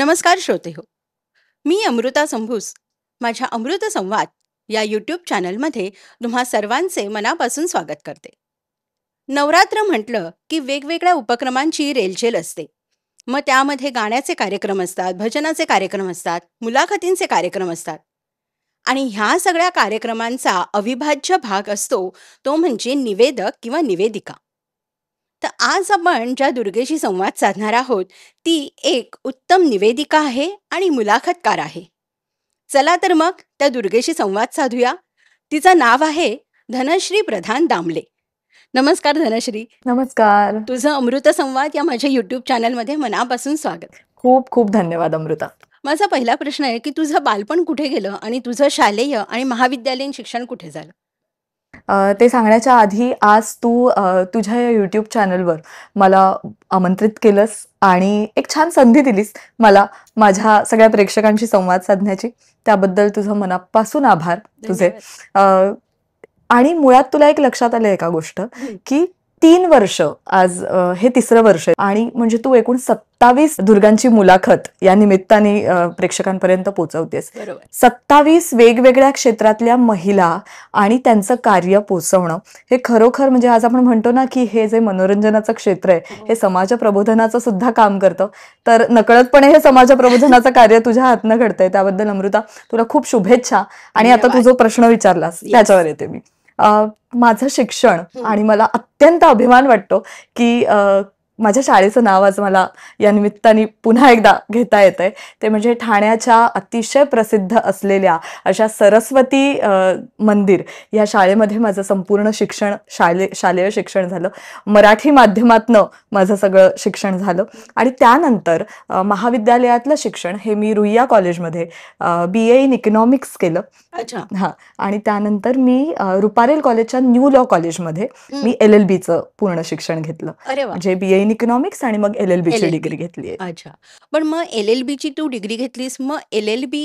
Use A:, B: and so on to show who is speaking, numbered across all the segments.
A: नमस्कार श्रोते हो. मी अमृता संभूस. माझ्या अमृत संवाद या यूट्यूब चॅनलमध्ये तुम्हा सर्वांचे मनापासून स्वागत करते. नवरात्र म्हटलं की वेगवेगळ्या उपक्रमांची रेलचेल असते. मग त्यामध्ये गाण्याचे कार्यक्रम असतात, भजनाचे कार्यक्रम असतात, मुलाखतींचे कार्यक्रम असतात. आणि ह्या सगळ्या कार्यक्रमांचा अविभाज्य भाग असतो तो म्हणजे निवेदक किंवा निवेदिका. तर आज आपण ज्या दुर्गेशी संवाद साधणार आहोत ती एक उत्तम निवेदिका आहे आणि मुलाखतकार आहे. चला तर मग त्या दुर्गेशी संवाद साधूया. तिचं नाव आहे धनश्री प्रधान दामले. नमस्कार धनश्री.
B: नमस्कार.
A: तुझं अमृत संवाद या माझ्या यूट्यूब चॅनलमध्ये मनापासून स्वागत.
B: खूप खूप धन्यवाद अमृता.
A: माझा पहिला प्रश्न आहे की तुझं बालपण कुठे गेलं आणि तुझं शालेय आणि महाविद्यालयीन शिक्षण कुठे झालं?
B: ते सांगण्याच्या आधी आज तू तुझ्या या यूट्यूब चॅनलवर मला आमंत्रित केलंस आणि एक छान संधी दिलीस मला माझ्या सगळ्या प्रेक्षकांशी संवाद साधण्याची. त्याबद्दल तुझं मनापासून आभार तुझे. आणि मुळात तुला एक लक्षात आलं एका गोष्ट की 3 वर्ष आज हे 3रं वर्ष आणि म्हणजे तू एकूण 27 दुर्गांची मुलाखत या निमित्ताने प्रेक्षकांपर्यंत पोहोचवतेस. 27 वेगवेगळ्या क्षेत्रातल्या महिला आणि त्यांचं कार्य पोचवणं हे खरोखर म्हणजे आज आपण म्हणतो ना की हे जे मनोरंजनाचं क्षेत्र आहे हे समाज प्रबोधनाचं सुद्धा काम करतं. तर नकळतपणे हे समाज प्रबोधनाचं कार्य तुझ्या हातनं घडतंय. त्याबद्दल अमृता तुला खूप शुभेच्छा. आणि आता तू जो प्रश्न विचारलास त्याच्यावर येते मी. माझं शिक्षण आणि मला अत्यंत अभिमान वाटतो की माझ्या शाळेचं नाव आज मला या निमित्ताने पुन्हा एकदा घेता येतंय. ते म्हणजे ठाण्याच्या अतिशय प्रसिद्ध असलेल्या अशा सरस्वती मंदिर या शाळेमध्ये माझं संपूर्ण शिक्षण शालेय शिक्षण झालं. मराठी माध्यमातनं माझं सगळं शिक्षण झालं आणि त्यानंतर महाविद्यालयातलं शिक्षण हे मी रुईया कॉलेजमध्ये BA इन इकॉनॉमिक्स केलं. हा. आणि त्यानंतर मी रुपारेल कॉलेजच्या न्यू लॉ कॉलेजमध्ये मी LLBचं पूर्ण शिक्षण घेतलं. म्हणजे BA इन इकॉनॉमिक्स आणि मग LLB ची डिग्री घेतली.
A: अच्छा. पण मग LLB ची तू डिग्री घेतलीस, मग LLB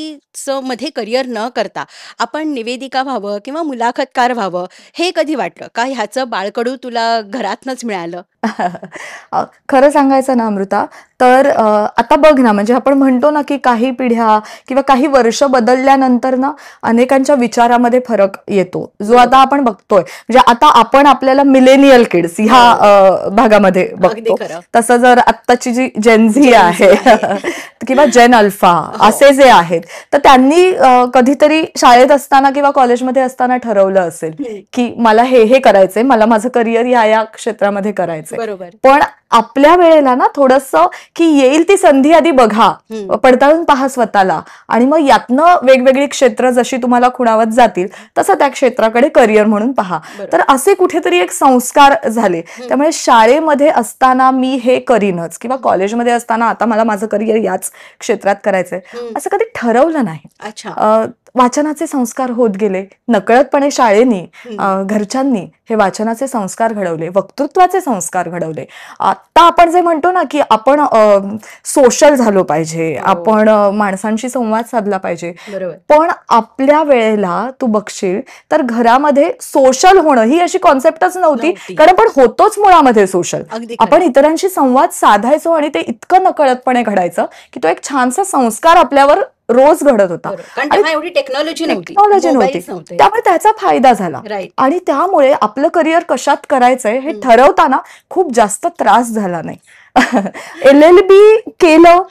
A: मध्ये करिअर न करता आपण निवेदिका व्हावं किंवा मुलाखतकार व्हावं हे कधी वाटलं का? ह्याचं बाळकडू तुला घरातनच मिळालं?
B: खरं सांगायचं ना अमृता तर आता बघ ना म्हणजे आपण म्हणतो ना की काही पिढ्या किंवा काही वर्ष बदलल्यानंतर ना अनेकांच्या विचारामध्ये फरक येतो जो आता आपण बघतोय. म्हणजे आता आपण आपल्याला मिलेनियल किड्स ह्या भागामध्ये बघतो. तसं जर आत्ताची जी जेनझी आहे किंवा जेन अल्फा असे जे आहेत तर त्यांनी कधीतरी शाळेत असताना किंवा कॉलेजमध्ये असताना ठरवलं असेल की मला हे करायचंय, मला माझं करिअर या क्षेत्रामध्ये करायचं. पण आपल्या वेळेला ना थोडंसं की येईल ती संधी आधी बघा, पडताळून पहा स्वतःला आणि मग यातनं वेगवेगळी क्षेत्र जशी तुम्हाला खुणावत जातील तसं त्या क्षेत्राकडे करिअर म्हणून पहा. तर असे कुठेतरी एक संस्कार झाले. त्यामुळे शाळेमध्ये असताना मी हे करीनच किंवा कॉलेजमध्ये असताना आता मला माझं करिअर याच क्षेत्रात करायचंय असं कधी ठरवलं नाही. वाचनाचे संस्कार होत गेले नकळतपणे. शाळेनी घरच्यांनी हे वाचनाचे संस्कार घडवले, वक्तृत्वाचे संस्कार घडवले. आता आपण जे म्हणतो ना की आपण सोशल झालो पाहिजे, आपण माणसांशी संवाद साधला पाहिजे. पण आपल्या वेळेला तू बघशील तर घरामध्ये सोशल होणं ही अशी कॉन्सेप्टच नव्हती. कारण आपण होतोच मुळामध्ये सोशल. आपण इतरांशी संवाद साधायचो आणि ते इतकं नकळतपणे घडायचं की तो एक छानसा संस्कार आपल्यावर रोज घडत होता.
A: टेक्नॉलॉजी नव्हती
B: त्यामुळे त्याचा फायदा झाला. आणि त्यामुळे आपलं करिअर कशात करायचंय हे ठरवताना खूप जास्त त्रास झाला नाही. LLB केलं,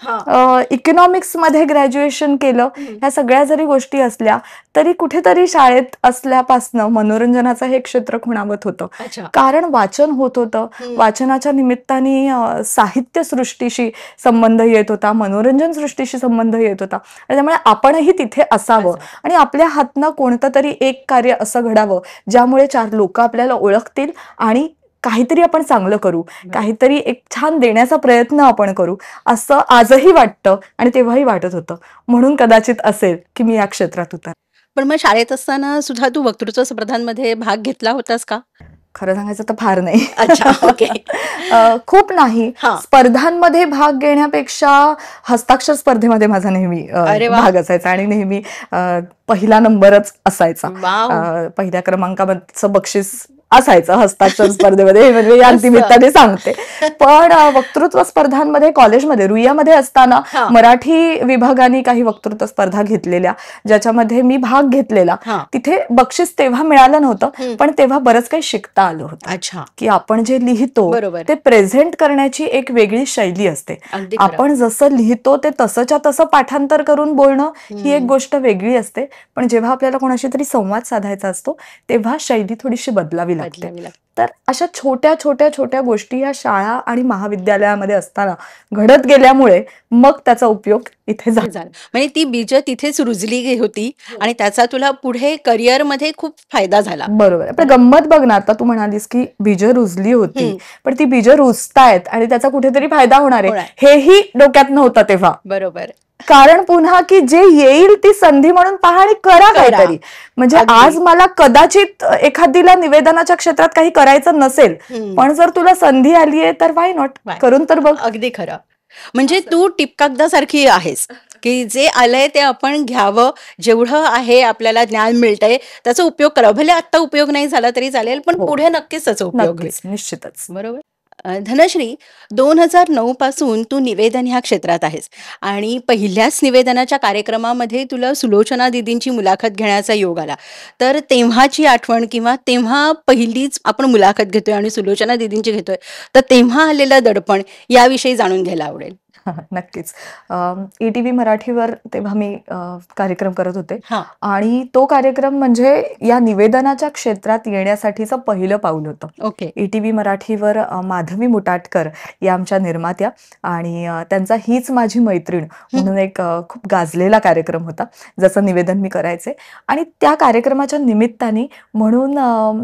B: इकॉनॉमिक्स मध्ये ग्रॅज्युएशन केलं. ह्या सगळ्या जरी गोष्टी असल्या तरी कुठेतरी शाळेत असल्यापासनं मनोरंजनाचं हे क्षेत्र खुणावत होतं. कारण वाचन होत होतं. वाचनाच्या निमित्ताने साहित्य सृष्टीशी संबंध येत होता, मनोरंजन सृष्टीशी संबंध येत होता. त्यामुळे आपणही तिथे असावं आणि आपल्या हातनं कोणतं तरी एक कार्य असं घडावं ज्यामुळे 4 लोक आपल्याला ओळखतील आणि काहीतरी आपण चांगलं करू, काहीतरी एक छान देण्याचा प्रयत्न आपण करू असं आजही वाटतं आणि तेव्हाही वाटत होतं. म्हणून कदाचित असेल की मी या क्षेत्रात उतर.
A: पण मग शाळेत असताना सुद्धा तू वक्तृत्व स्पर्धांमध्ये भाग घेतला होतास का?
B: खरं सांगायचं तर फार नाही. खूप नाही. स्पर्धांमध्ये भाग घेण्यापेक्षा हस्ताक्षर स्पर्धेमध्ये माझा नेहमी भाग असायचा आणि नेहमी पहिला नंबरच असायचा. पहिल्या क्रमांकाचं बक्षीस असायचं हस्ताक्षर स्पर्धेमध्ये, हे म्हणजे या
A: मस्त.
B: निमित्ताने सांगते. पण वक्तृत्व स्पर्धांमध्ये कॉलेजमध्ये रुईयामध्ये असताना
A: हा.
B: मराठी विभागाने काही वक्तृत्व स्पर्धा घेतलेल्या, ज्याच्यामध्ये मी भाग घेतलेला.
A: हा.
B: तिथे बक्षीस तेव्हा मिळालं नव्हतं,
A: हम्म.
B: पण तेव्हा बरंच काही शिकता आलं होतं,
A: अच्छा.
B: की आपण जे लिहितो
A: बरोबर.
B: ते प्रेझेंट करण्याची एक वेगळी शैली असते.
A: अगदी खरं.
B: आपण जसं लिहितो ते तसंच्या तसं पाठांतर करून बोलणं ही एक गोष्ट वेगळी असते, पण जेव्हा आपल्याला कोणाशी तरी संवाद साधायचा असतो तेव्हा शैली थोडीशी बदलावी लागते.
A: बदलावी लागते.
B: तर अशा छोट्या छोट्या छोट्या गोष्टी या शाळा आणि महाविद्यालयामध्ये असताना घडत गेल्यामुळे मग त्याचा उपयोग इथे झाला.
A: झालं. म्हणजे ती बीज तिथेच रुजली होती आणि त्याचा तुला पुढे करिअरमध्ये खूप फायदा झाला.
B: बरोबर आहे. पण गंमत बघ ना, आता तू म्हणालीस की बीजं रुजली होती,
A: हम्म.
B: पण ती बीजं रुजतायत आणि त्याचा कुठेतरी फायदा होणार आहे
A: होणार.
B: हेही डोक्यात नव्हतं तेव्हा.
A: बरोबर.
B: कारण पुन्हा की जे येईल ती संधी म्हणून पहा आणि करा
A: करा.
B: काहीतरी. म्हणजे
A: अगदी.
B: आज मला कदाचित एखादीला निवेदनाच्या क्षेत्रात काही करायचं नसेल,
A: हम्म.
B: पण जर तुला संधी आलीये तर वाय नॉट,
A: Why?
B: करून तर बघ.
A: अगदी खरं. म्हणजे तू टिपकागदासारखी आहेस की जे आलंय ते आपण घ्यावं, जेवढं आहे आपल्याला ज्ञान मिळतंय त्याचा उपयोग करावा. भले आता उपयोग नाही झाला तरी चालेल, पण
B: हो.
A: पुढे नक्कीच त्याचा उपयोग होईल.
B: नक्कीच, निश्चितच.
A: बरोबर. धनश्री, 2009 पासून तू निवेदन ह्या क्षेत्रात आहेस आणि पहिल्याच निवेदनाच्या कार्यक्रमामध्ये तुला सुलोचना दीदींची मुलाखत घेण्याचा योग आला. तर तेव्हाची आठवण किंवा तेव्हा पहिलीच आपण मुलाखत घेतोय आणि सुलोचना दीदींची घेतोय, तर तेव्हा आलेलं दडपण याविषयी जाणून घ्यायला आवडेल.
B: नक्कीच. ETV मराठीवर तेव्हा मी कार्यक्रम करत होते
A: हा.
B: आणि तो कार्यक्रम म्हणजे या निवेदनाच्या क्षेत्रात येण्यासाठीचं पहिलं पाऊल होतं.
A: ओके.
B: ETV मराठीवर माधवी मुटाटकर या आमच्या निर्मात्या आणि त्यांचा हीच माझी मैत्रीण म्हणून एक खूप गाजलेला कार्यक्रम होता, जसं निवेदन मी करायचे. आणि त्या कार्यक्रमाच्या निमित्ताने म्हणून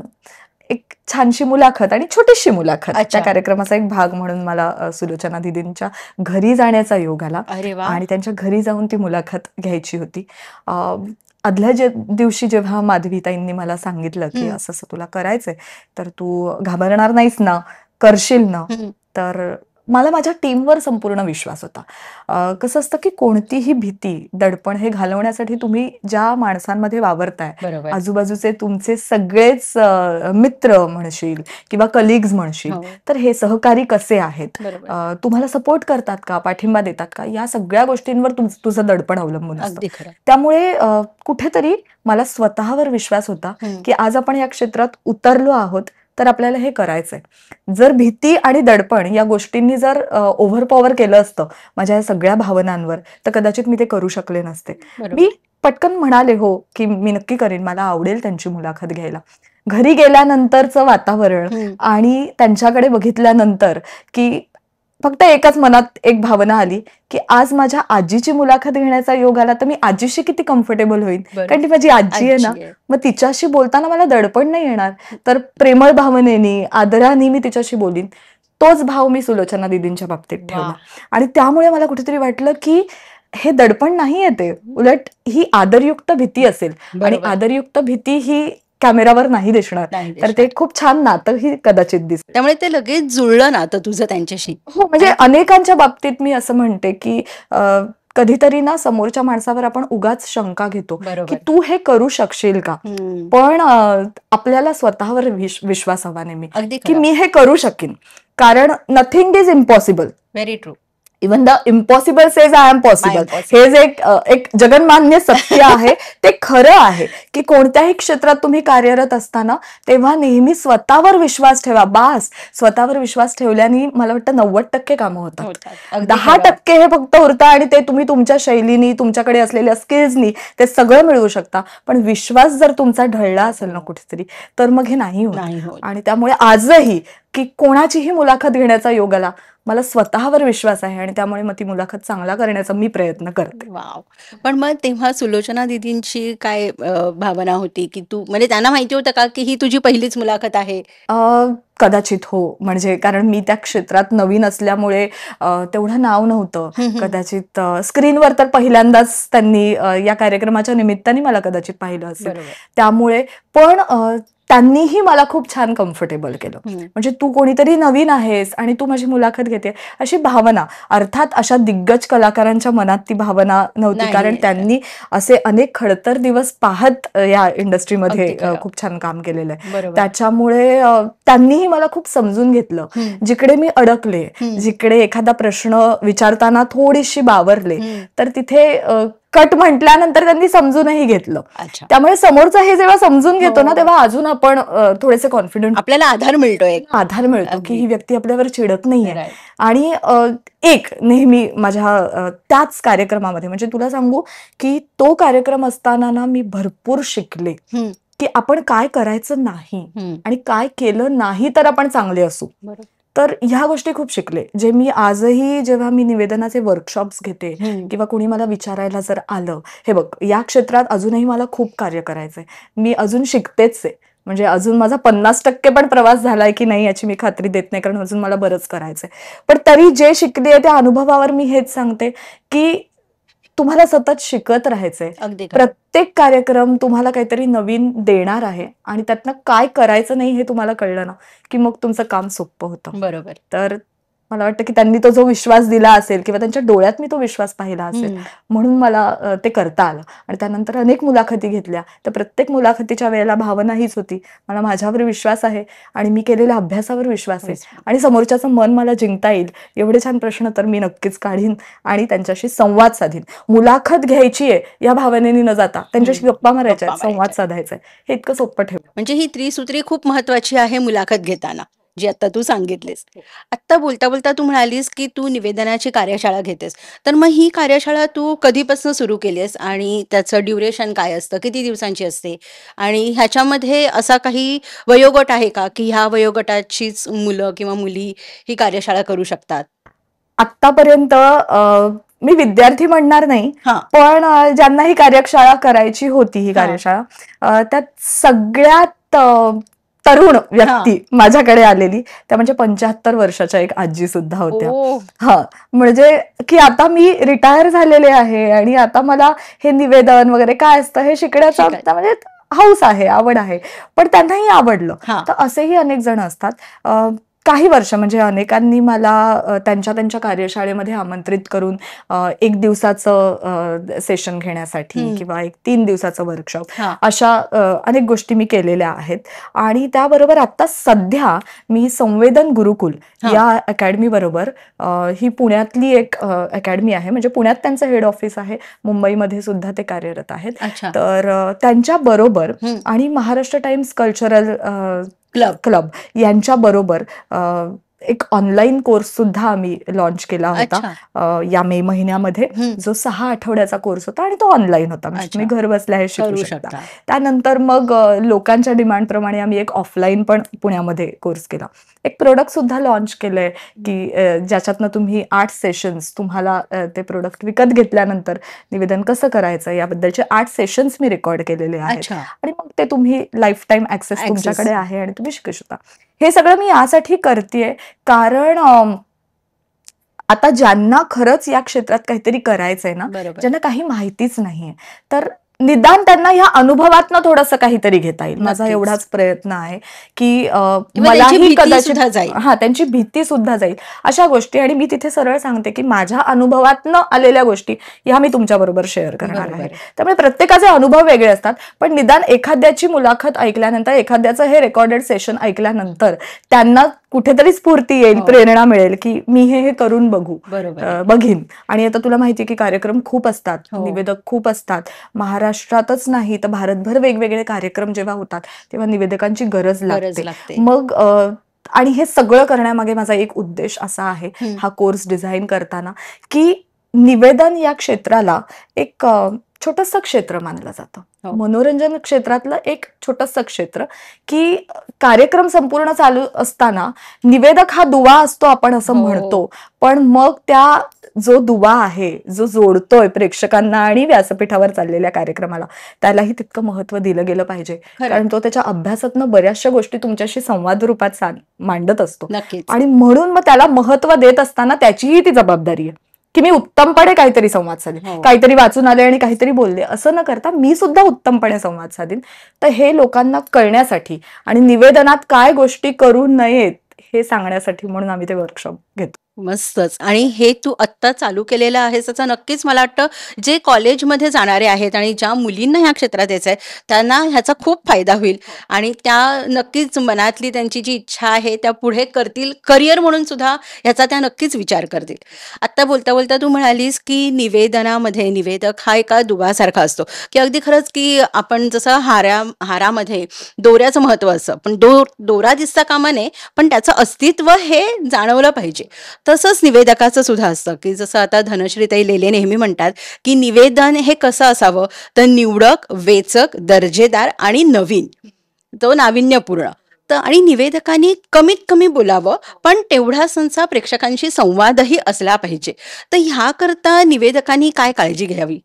B: एक छानशी मुलाखत आणि छोटीशी मुलाखत,
A: अच्छा.
B: त्या कार्यक्रमाचा एक भाग म्हणून मला सुलोचना दीदींच्या घरी जाण्याचा योग आला
A: अरे वा.
B: आणि त्यांच्या घरी जाऊन ती मुलाखत घ्यायची होती. आदल्या दिवशी जेव्हा माधवीताईंनी मला सांगितलं की असं असं तुला करायचंय, तर तू घाबरणार नाहीस ना, करशील ना,
A: हम्म.
B: तर मला माझ्या टीमवर संपूर्ण विश्वास होता. कसं असतं की कोणतीही भीती, दडपण हे घालवण्यासाठी तुम्ही ज्या माणसांमध्ये वावरताय,
A: बरोबर.
B: आजूबाजूचे तुमचे सगळेच मित्र म्हणशील किंवा कलिग्स म्हणशील,
A: हो.
B: तर हे सहकारी कसे आहेत,
A: बरोबर.
B: तुम्हाला सपोर्ट करतात का, पाठिंबा देतात का, या सगळ्या गोष्टींवर तुझं दडपण अवलंबून असतं.
A: अगदी खरं.
B: त्यामुळे कुठेतरी मला स्वतःवर विश्वास होता की आज आपण या क्षेत्रात उतरलो आहोत तर आपल्याला हे करायचंय. जर भीती आणि दडपण या गोष्टींनी जर ओव्हरपॉवर केलं असतं माझ्या या सगळ्या भावनांवर, तर कदाचित मी ते करू शकले नसते.
A: बरोबर.
B: मी पटकन म्हणाले हो की मी नक्की करेन, मला आवडेल त्यांची मुलाखत घ्यायला. घरी गेल्यानंतरचं वातावरण आणि त्यांच्याकडे बघितल्यानंतर की फक्त एकच मनात एक भावना आली की आज माझ्या आजीची मुलाखत घेण्याचा योग आला तर मी आजीशी किती कम्फर्टेबल होईल,
A: बरोबर.
B: कारण ती माझी आजी आहे ना.
A: आजी आहे.
B: मग तिच्याशी बोलताना मला दडपण नाही येणार, तर प्रेमळ भावनेनी, आदराने मी तिच्याशी बोलीन. तोच भाव मी सुलोचना दीदींच्या बाबतीत
A: वा.
B: ठेवला आणि त्यामुळे मला कुठेतरी वाटलं की हे दडपण नाही येते, उलट ही आदरयुक्त भीती असेल आणि
A: बरोबर.
B: आदरयुक्त भीती ही कॅमेरावर नाही दिसणार,
A: नाही
B: तर ते खूप छान नातंही कदाचित दिसतं.
A: त्यामुळे ते लगेच जुळलं नातं तुझं त्यांच्याशी.
B: हो, म्हणजे अनेकांच्या बाबतीत मी असं म्हणते की कधीतरी ना समोरच्या माणसावर आपण उगाच शंका घेतो की
A: बरोबर.
B: तू हे करू शकशील का,
A: हम्म.
B: पण आपल्याला स्वतःवर विश्वास हवा नेहमी
A: अगदी
B: की
A: खरं.
B: मी हे करू शकेन, कारण nothing is impossible.
A: Very true.
B: Even the impossible says I am possible.
A: possible.
B: हे जे एक जगन्मान्य सत्य आहे ते खरं आहे की कोणत्याही क्षेत्रात तुम्ही कार्यरत असताना तेव्हा नेहमी स्वतःवर विश्वास ठेवा. बास, स्वतःवर विश्वास ठेवल्याने मला वाटतं 90% कामं होतात.
A: होतात. अगदी
B: 10% हे फक्त उरतं आणि ते तुम्ही तुमच्या शैलीनी, तुमच्याकडे असलेल्या स्किल्सनी ते सगळं मिळवू शकता. पण विश्वास जर तुमचा ढळला असेल ना कुठेतरी, तर मग हे नाही होत.
A: नाही होत.
B: आणि त्यामुळे आजही की कोणाचीही मुलाखत घेण्याचा योग आला, मला स्वतःवर विश्वास आहे आणि त्यामुळे मग ती मुलाखत चांगला करण्याचा मी प्रयत्न करते.
A: वाव. पण मग तेव्हा सुलोचना दीदींची काय भावना होती की तू, म्हणजे त्यांना माहिती होतं का की ही तुझी पहिलीच मुलाखत आहे?
B: कदाचित हो, म्हणजे कारण मी त्या क्षेत्रात नवीन असल्यामुळे तेवढं नाव नव्हतं. कदाचित स्क्रीनवर तर पहिल्यांदाच त्यांनी या कार्यक्रमाच्या निमित्ताने मला कदाचित पाहिलं असेल.
A: बरोबर.
B: त्यामुळे पण त्यांनीही मला खूप छान कम्फर्टेबल केलं.
A: हम्म.
B: म्हणजे तू कोणीतरी नवीन आहेस आणि तू माझी मुलाखत घेते अशी भावना. अर्थात अशा दिग्गज कलाकारांच्या मनात ती भावना नव्हती,
A: नाही
B: कारण
A: येत.
B: त्यांनी असे अनेक खडतर दिवस पाहत या इंडस्ट्रीमध्ये
A: अगदी खरं.
B: खूप छान काम केलेलं आहे.
A: बरोबर.
B: त्याच्यामुळे त्यांनीही मला खूप समजून घेतलं.
A: हम्म.
B: जिकडे मी अडकले,
A: हम्म.
B: जिकडे एखादा प्रश्न विचारताना थोडीशी बावरले,
A: हम्म.
B: तर तिथे कट म्हटल्यानंतर त्यांनी समजूनही घेतलं.
A: अच्छा.
B: त्यामुळे समोरचा हे जेव्हा समजून घेतो ना,
A: हो.
B: तेव्हा अजून आपण थोडेसे कॉन्फिडंट
A: आपल्याला आधार मिळतो एक.
B: आधार मिळतो की
A: अगदी.
B: ही व्यक्ती आपल्यावर चिडत नाहीये.
A: Right.
B: आणि एक नेहमी माझ्या त्याच कार्यक्रमामध्ये, म्हणजे तुला सांगू की तो कार्यक्रम असताना ना मी भरपूर शिकले
A: हम्म.
B: की आपण काय करायचं नाही
A: हम्म.
B: आणि काय केलं नाही तर आपण चांगले असू.
A: बरोबर.
B: तर ह्या गोष्टी खूप शिकले, जे मी आजही जेव्हा मी निवेदनाचे वर्कशॉप्स घेते
A: हम्म.
B: किंवा कोणी मला विचारायला जर आलं, हे बघ या क्षेत्रात अजूनही मला खूप कार्य करायचंय, मी अजून शिकतेच आहे. म्हणजे अजून माझा 50% पण प्रवास झालाय की नाही याची मी खात्री देत नाही, कारण अजून मला बरंच करायचंय. पण तरी जे शिकले त्या अनुभवावर मी हेच सांगते की तुम्हाला सतत शिकत राहायचंय.
A: अगदी खरं.
B: प्रत्येक कार्यक्रम तुम्हाला काहीतरी नवीन देणार आहे आणि त्यातनं काय करायचं नाही हे तुम्हाला कळलं ना, की मग तुमचं काम सोपं होतं.
A: बरोबर.
B: तर मला वाटतं की त्यांनी तो जो विश्वास दिला असेल किंवा त्यांच्या डोळ्यात मी तो विश्वास पाहिला असेल,
A: हम्म.
B: म्हणून मला ते करता आलं. आणि त्यानंतर अनेक मुलाखती घेतल्या. तर प्रत्येक मुलाखतीच्या वेळेला भावना हीच होती, मला माझ्यावर विश्वास आहे आणि मी केलेल्या अभ्यासावर विश्वास आहे आणि समोरच्याचं मन मला जिंकता येईल एवढे छान प्रश्न तर मी नक्कीच काढीन आणि त्यांच्याशी संवाद साधीन. मुलाखत घ्यायची आहे या भावनेने न जाता त्यांच्याशी गप्पा मारायच्या आहेत, संवाद साधायचा आहे, हे इतकं सोपं ठेवलं.
A: म्हणजे ही त्रिसूत्री खूप महत्वाची आहे मुलाखत घेताना, जी आता तू सांगितलीस. आत्ता बोलता बोलता तू म्हणालीस की तू निवेदनाची कार्यशाळा घेतेस, तर मग ही कार्यशाळा तू कधीपासून सुरू केली आहेस आणि त्याचं ड्युरेशन काय असतं, किती दिवसांची असते, आणि ह्याच्यामध्ये असा काही वयोगट आहे का की ह्या वयोगटाचीच मुलं किंवा मुली ही कार्यशाळा करू शकतात?
B: आतापर्यंत मी विद्यार्थी म्हणणार नाही,
A: हा.
B: पण ज्यांना ही कार्यशाळा करायची होती, ही कार्यशाळा त्यात सगळ्यात तरुण व्यक्ती माझ्याकडे आलेली त्या म्हणजे 75 वर्षाच्या एक आजी सुद्धा होत्या.
A: ओ.
B: हा, म्हणजे की आता मी रिटायर झालेले आहे आणि आता मला हे निवेदन वगैरे काय असतं हे शिकण्याचा म्हणजे हौस आहे, आवड आहे, पण त्यांनाही आवडलं.
A: हा.
B: तर असेही अनेक जण असतात. काही वर्ष म्हणजे अनेकांनी मला त्यांच्या त्यांच्या कार्यशाळेमध्ये आमंत्रित करून 1 दिवसाचं सेशन घेण्यासाठी किंवा 3 दिवसाचं वर्कशॉप,
A: हा.
B: अशा अनेक गोष्टी मी केलेल्या आहेत. आणि त्याबरोबर आता सध्या मी संवेदन गुरुकुल या अकॅडमी बरोबर, ही पुण्यातली एक अकॅडमी आहे, म्हणजे पुण्यात त्यांचं हेड ऑफिस आहे, मुंबईमध्ये सुद्धा ते कार्यरत आहेत.
A: अच्छा.
B: तर त्यांच्या बरोबर आणि महाराष्ट्र टाइम्स कल्चरल क्लब यांच्या बरोबर एक ऑनलाईन कोर्स सुद्धा आम्ही लॉन्च केला होता या मे महिन्यामध्ये, जो 6 आठवड्याचा कोर्स होता आणि तो ऑनलाईन होता, म्हणजे तुम्ही घर बसल्या हे शिकू शकता. त्यानंतर मग लोकांच्या डिमांडप्रमाणे आम्ही एक ऑफलाईन पण पुण्यामध्ये कोर्स केला. एक प्रोडक्ट सुद्धा लॉन्च केलंय की ज्याच्यातनं तुम्ही 8 सेशन्स, तुम्हाला ते प्रोडक्ट विकत घेतल्यानंतर निवेदन कसं करायचं याबद्दलचे 8 सेशन्स मी रेकॉर्ड केलेले आहेत आणि मग ते तुम्ही लाईफ टाईम ऍक्सेस तुमच्याकडे आहे आणि तुम्ही शिकू शकता. हे सगळं मी यासाठी करतेय कारण आता ज्यांना खरंच या क्षेत्रात काहीतरी करायचंय ना, ज्यांना काही माहितीच नाहीये, तर निदान त्यांना या अनुभवातनं थोडंसं काहीतरी घेता येईल. माझा एवढाच प्रयत्न आहे की मलाही कदाचित त्यांची भीती सुद्धा जाईल अशा गोष्टी. आणि मी तिथे सरळ सांगते की माझ्या अनुभवातनं आलेल्या गोष्टी ह्या मी तुमच्या बरोबर शेअर करणार आहे. त्यामुळे प्रत्येकाचे अनुभव वेगळे असतात, पण निदान एखाद्याची मुलाखत ऐकल्यानंतर, एखाद्याचं हे रेकॉर्डेड सेशन ऐकल्यानंतर त्यांना कुठेतरी स्फूर्ती येईल, प्रेरणा मिळेल की मी हे करून बघीन. आणि आता तुला माहितीये की कार्यक्रम खूप असतात, निवेदक खूप असतात. महाराष्ट्रातच नाही तर भारतभर वेगवेगळे कार्यक्रम जेव्हा होतात तेव्हा निवेदकांची गरज लागते. मग आणि हे सगळं करण्यामागे माझा एक उद्देश असा आहे हा कोर्स डिझाईन करताना, की निवेदन या क्षेत्राला एक छोटंसं क्षेत्र मानलं जातं, मनोरंजन क्षेत्रातलं एक छोटंसं क्षेत्र, की कार्यक्रम संपूर्ण चालू असताना निवेदक हा दुवा असतो आपण असं म्हणतो, पण मग त्या जो दुवा आहे, जो जोडतोय प्रेक्षकांना आणि व्यासपीठावर चाललेल्या कार्यक्रमाला, त्यालाही तितकं महत्व दिलं गेलं पाहिजे, कारण तो त्याच्या अभ्यासातनं बऱ्याचशा गोष्टी तुमच्याशी संवाद रूपात मांडत असतो. आणि म्हणून मग त्याला महत्व देत असताना त्याचीही ती जबाबदारी आहे की मी उत्तमपणे काहीतरी संवाद साधेन,
A: हो.
B: काहीतरी वाचून आले आणि काहीतरी बोलले असं न करता मी सुद्धा उत्तमपणे संवाद साधेन. तर हे लोकांना कळण्यासाठी आणि निवेदनात काय गोष्टी करू नयेत हे सांगण्यासाठी म्हणून आम्ही ते वर्कशॉप घेतो.
A: मस्तच. आणि हे तू आत्ता चालू केलेलं आहेस त्याचा नक्कीच मला वाटतं जे कॉलेजमध्ये जाणारे आहेत आणि ज्या मुलींना ह्या क्षेत्रात यायचं आहे त्यांना ह्याचा खूप फायदा होईल आणि त्या नक्कीच मनातली त्यांची जी इच्छा आहे त्या पुढे करतील, करिअर म्हणून सुद्धा ह्याचा त्या नक्कीच विचार करतील. आत्ता बोलता बोलता तू म्हणालीस की निवेदनामध्ये निवेदक हा एका दुव्यासारखा असतो, की अगदी खरंच की आपण जसं हारामध्ये दोऱ्याचं महत्त्व असतं, पण दोरा दिसता कामा नये, पण त्याचं अस्तित्व हे जाणवलं पाहिजे. तसंच निवेदकाचं सुद्धा असतं, की जसं आता धनश्रीताई लेले नेहमी म्हणतात, की निवेदन हे कसं असावं, तर निवडक, वेचक, दर्जेदार आणि नवीन. तो नाविन्यपूर्ण. तर आणि निवेदकांनी कमीत कमी बोलावं, पण तेवढा संचा प्रेक्षकांशी संवादही असला पाहिजे. तर ह्याकरता निवेदकांनी काय काळजी घ्यावी?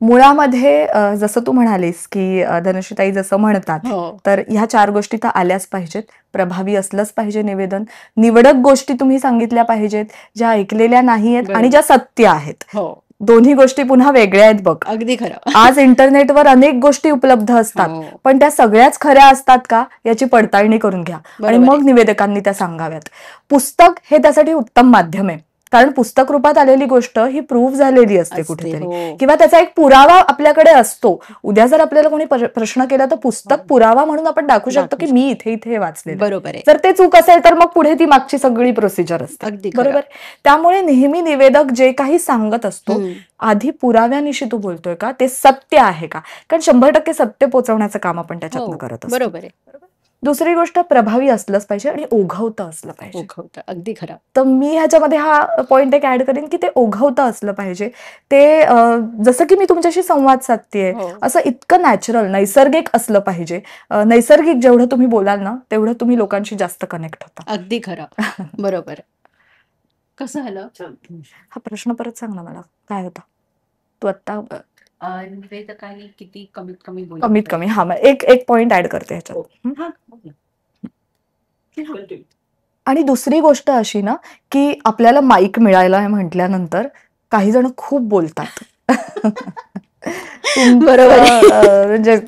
B: मुळामध्ये जसं तू म्हणालीस की धनुषीताई जसं म्हणतात,
A: हो.
B: तर ह्या 4 गोष्टी तर आल्याच पाहिजेत. प्रभावी असलंच पाहिजे निवेदन. निवडक गोष्टी तुम्ही सांगितल्या पाहिजेत, ज्या ऐकलेल्या नाहीयेत आणि
A: बरोबर.
B: ज्या सत्य आहेत.
A: हो.
B: दोन्ही गोष्टी पुन्हा वेगळ्या आहेत बघ.
A: अगदी खरं.
B: आज इंटरनेटवर अनेक गोष्टी उपलब्ध असतात,
A: हो.
B: पण त्या सगळ्याच खऱ्या असतात का याची पडताळणी करून घ्या आणि
A: बरोबर
B: मग
A: आहे.
B: निवेदकांनी त्या सांगाव्यात. पुस्तक हे त्यासाठी उत्तम माध्यम आहे, कारण पुस्तक रूपात आलेली गोष्ट ही प्रूव्ह झालेली असते
A: असते.
B: कुठेतरी,
A: हो.
B: किंवा त्याचा एक पुरावा आपल्याकडे असतो. उद्या जर आपल्याला कोणी प्रश्न केला तर पुस्तक पुरावा म्हणून आपण दाखवू शकतो की
A: दाखवू
B: मी इथे इथे हे वाचलेलं आहे.
A: बरोबर आहे.
B: जर ते चूक असेल तर मग पुढे ती मागची सगळी प्रोसिजर असते.
A: अगदी खरं.
B: बरोबर. त्यामुळे नेहमी निवेदक जे काही सांगत असतो
A: हम्म.
B: आधी पुराव्यानिशी तू बोलतोय का, ते सत्य आहे का, कारण 100% सत्य पोचवण्याचं काम आपण त्याच्यातनं
A: हो.
B: करत असतो.
A: बरोबर आहे.
B: दुसरी गोष्ट प्रभावी असलंच पाहिजे आणि ओघवतं असलं पाहिजे.
A: ओघवतं. अगदी खरं.
B: तर मी ह्याच्यामध्ये हा पॉइंट एक ऍड करेन की ते ओघवतं असलं पाहिजे. ते जसं की मी तुमच्याशी संवाद साधतेय
A: हो.
B: असं इतकं नॅचरल नैसर्गिक असलं पाहिजे. नैसर्गिक जेवढं तुम्ही बोलाल ना तेवढं तुम्ही लोकांशी जास्त कनेक्ट होता.
A: अगदी खरं. बरोबर. कसं झालं?
B: हा प्रश्न परत सांग ना मला, काय होता तू आता?
A: निवेदकांनी किती कमीत कमी
B: कमीत कमी हा मग एक पॉइंट ऍड करते ह्याच्यात. आणि दुसरी गोष्ट अशी ना की आपल्याला माईक मिळायला म्हटल्यानंतर काही जण खूप बोलतात.
A: बरोबर
B: म्हणजे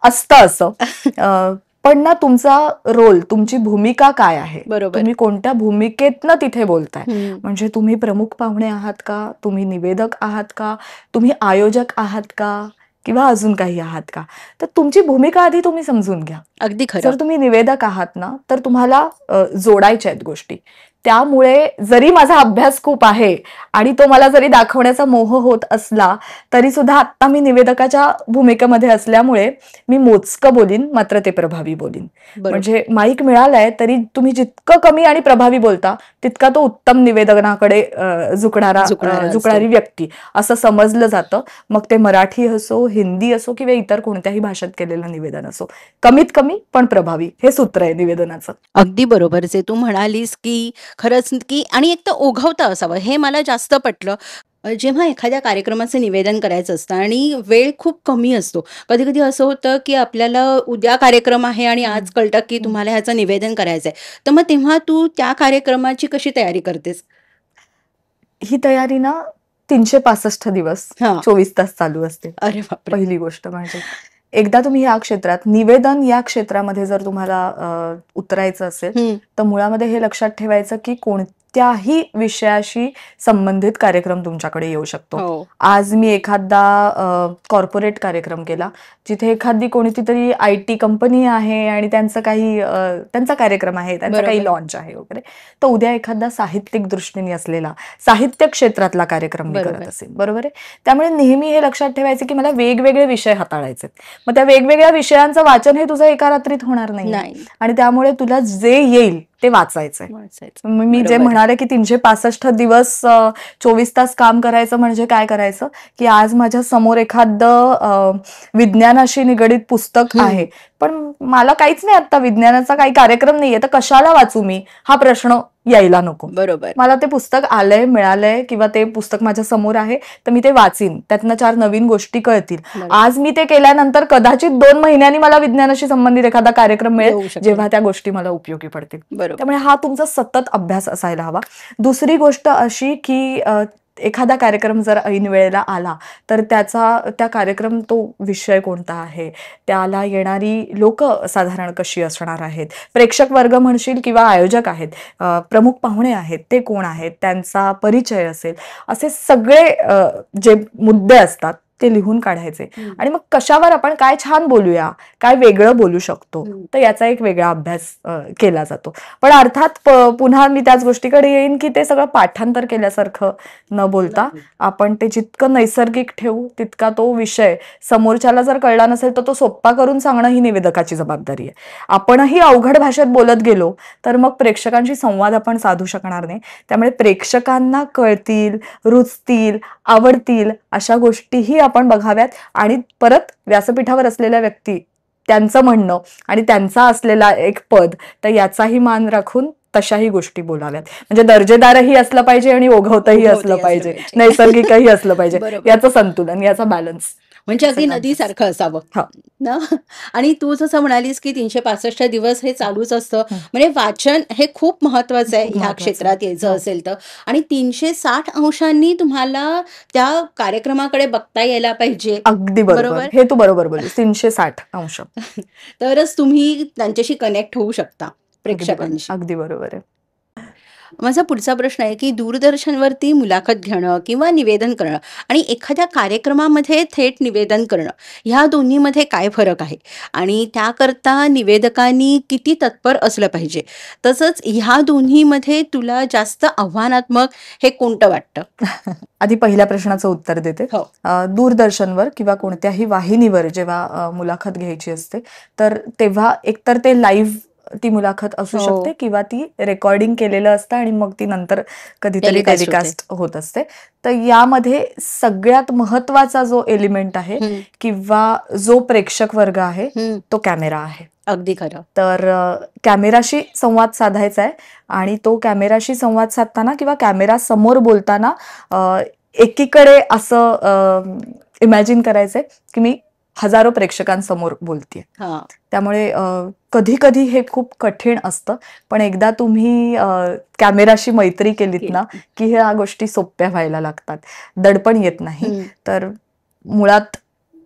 B: असतं असं. पण ना तुमचा रोल, तुमची भूमिका काय आहे,
A: बरोबर.
B: तुम्ही कोणत्या भूमिकेतनं तिथे बोलताय,
A: हम्म.
B: म्हणजे तुम्ही प्रमुख पाहुणे आहात का, तुम्ही निवेदक आहात का, तुम्ही आयोजक आहात का, किंवा अजून काही आहात का, तर तुमची भूमिका आधी तुम्ही समजून घ्या.
A: अगदी खरं.
B: जर तुम्ही निवेदक आहात ना तर तुम्हाला जोडायच्या आहेत गोष्टी. त्यामुळे जरी माझा अभ्यास खूप आहे आणि तो मला जरी दाखवण्याचा मोह होत असला तरी सुद्धा आता मी निवेदकाच्या भूमिकेमध्ये असल्यामुळे मी मोजकं बोलीन, मात्र ते प्रभावी बोलीन.
A: बरोबर.
B: म्हणजे माईक मिळालाय तरी तुम्ही जितकं कमी आणि प्रभावी बोलता तितका तो उत्तम निवेदनाकडे
A: झुकणारा असतो.
B: झुकणारी व्यक्ती असं समजलं जातं. मग ते मराठी असो, हिंदी असो किंवा इतर कोणत्याही भाषेत केलेलं निवेदन असो, कमीत कमी पण प्रभावी हे सूत्र आहे निवेदनाचं.
A: अगदी बरोबर. जे तू म्हणालीस की खरंच की आणि एक तर ओघवतं असावं हे मला जास्त पटलं. जेव्हा एखाद्या कामाचं निवेदन करायचं असतं आणि वेळ खूप कमी असतो, कधी कधी असं होतं की आपल्याला उद्या कार्यक्रम आहे आणि आज कळतं की तुम्हाला ह्याचं निवेदन करायचंय, तर मग तेव्हा तू त्या कार्यक्रमाची कशी तयारी करतेस?
B: ही तयारी ना 365 दिवस
A: हा.
B: 24 तास चालू असते.
A: अरे बापरे.
B: पहिली गोष्ट म्हणजे एकदा तुम्ही या क्षेत्रात निवेदन या क्षेत्रामध्ये जर तुम्हाला उतरायचं असेल
A: हम्म.
B: तर मुळामध्ये हे लक्षात ठेवायचं की कोणत्याही विषयाशी संबंधित कार्यक्रम तुमच्याकडे येऊ शकतो.
A: हो.
B: आज मी एखादा कॉर्पोरेट कार्यक्रम केला जिथे एखादी कोणती तरी IT कंपनी आहे आणि त्यांचा कार्यक्रम आहे, त्यांचा काही
A: बरोबर.
B: लॉन्च आहे वगैरे, तर उद्या एखादा साहित्यिक दृष्टीने असलेला साहित्य क्षेत्रातला कार्यक्रम मी करत
A: बरोबर.
B: असेल. बरोबर आहे. त्यामुळे नेहमी हे लक्षात ठेवायचं की मला वेगवेगळे विषय हाताळायचे. मग त्या वेगवेगळ्या विषयांचं वाचन हे तुझं एका रात्रीत होणार नाही
A: नाही.
B: आणि त्यामुळे तुला जे येईल ते वाचायचंय.
A: वाचायचं.
B: मी जे
A: बरोबर.
B: म्हणाले की 365 दिवस 24 तास काम करायचं म्हणजे काय करायचं की आज माझ्या समोर एखादं विज्ञानाशी निगडीत पुस्तक आहे, पण मला काहीच नाही, आता विज्ञानाचा काही कार्यक्रम नाहीये, तर कशाला वाचू मी, हा प्रश्न यायला नको.
A: बरोबर.
B: मला ते पुस्तक आलंय, मिळालंय किंवा ते पुस्तक माझ्या समोर आहे तर मी ते वाचीन, त्यातनं 4 नवीन गोष्टी कळतील.
A: बरोबर.
B: आज मी ते केल्यानंतर कदाचित 2 महिन्यांनी मला विज्ञानाशी संबंधित एखादा कार्यक्रम
A: येऊ
B: मिळेल
A: शकेल.
B: जेव्हा त्या गोष्टी मला उपयोगी पडतील.
A: बरोबर.
B: त्यामुळे हा तुमचा सतत अभ्यास असायला हवा. दुसरी गोष्ट अशी की एखादा कार्यक्रम जर ऐन वेळेला आला तर त्या कार्यक्रम तो विषय कोणता आहे, त्याला येणारी लोक साधारण कशी असणार आहेत, प्रेक्षक वर्ग म्हणशील किंवा आयोजक आहेत, प्रमुख पाहुणे आहेत ते कोण आहेत, त्यांचा परिचय असेल, असे सगळे जे मुद्दे असतात ते लिहून काढायचे आणि मग कशावर आपण काय छान बोलूया, काय वेगळं बोलू शकतो, तर याचा एक वेगळा अभ्यास केला जातो. पण अर्थात पुन्हा मी त्याच गोष्टीकडे येईन की ते सगळं पाठांतर केल्यासारखं न बोलता आपण ते जितकं नैसर्गिक ठेवू तितका तो विषय समोरच्याला जर कळला नसेल तर तो सोप्पा करून सांगणं ही निवेदकाची जबाबदारी आहे. आपणही अवघड भाषेत बोलत गेलो तर मग प्रेक्षकांशी संवाद आपण साधू शकणार नाही. त्यामुळे प्रेक्षकांना कळतील, रुचतील, आवडतील अशा गोष्टीही आपण बघाव्यात आणि परत व्यासपीठावर असलेल्या व्यक्ती, त्यांचं म्हणणं आणि त्यांचा असलेला एक पद, तर याचाही मान राखून तशाही गोष्टी बोलाव्यात. म्हणजे दर्जेदारही असलं पाहिजे आणि ओघवतही असलं पाहिजे, नैसर्गिकही असलं पाहिजे. याचं संतुलन, याचा बॅलन्स
A: म्हणजे अगदी नदीसारखं असावं ना. आणि तू जसं म्हणालीस की 365 दिवस हे चालूच असतं, म्हणजे वाचन हे खूप महत्वाचं आहे ह्या क्षेत्रात यायचं असेल तर. आणि 360 अंशांनी तुम्हाला त्या कार्यक्रमाकडे बघता यायला पाहिजे.
B: अगदी बरोबर, हे तू बरोबर बोललीस, 360 अंश
A: तरच तुम्ही त्यांच्याशी कनेक्ट होऊ शकता प्रेक्षकांशी.
B: अगदी बरोबर आहे.
A: माझा पुढचा प्रश्न आहे की दूरदर्शनवरती मुलाखत घेणं किंवा निवेदन करणं आणि एखाद्या कार्यक्रमामध्ये थेट निवेदन करणं, ह्या दोन्हीमध्ये काय फरक आहे आणि त्याकरता निवेदकांनी किती तत्पर असलं पाहिजे, तसंच ह्या दोन्हीमध्ये तुला जास्त आव्हानात्मक हे कोणतं वाटतं?
B: आधी पहिल्या प्रश्नाचं उत्तर देते. दूरदर्शनवर किंवा कोणत्याही वाहिनीवर जेव्हा मुलाखत घ्यायची असते तर तेव्हा एकतर ते लाईव्ह ती मुलाखत असू शकते किंवा ती रेकॉर्डिंग केलेलं असतं आणि मग ती नंतर कधीतरी टेलिकास्ट होत असते. तर यामध्ये सगळ्यात महत्वाचा जो एलिमेंट आहे किंवा जो प्रेक्षक वर्ग आहे तो कॅमेरा आहे.
A: अगदी खरं.
B: तर कॅमेराशी संवाद साधायचा आहे आणि तो कॅमेराशी संवाद साधताना किंवा कॅमेरा समोर बोलताना एकीकडे असं इमॅजिन करायचंय की मी हजारो प्रेक्षकांसमोर बोलतेय. त्यामुळे कधी कधी हे खूप कठीण असतं, पण एकदा तुम्ही कॅमेराशी मैत्री केलीत ना की ह्या गोष्टी सोप्या व्हायला लागतात, दडपण येत नाही. तर मुळात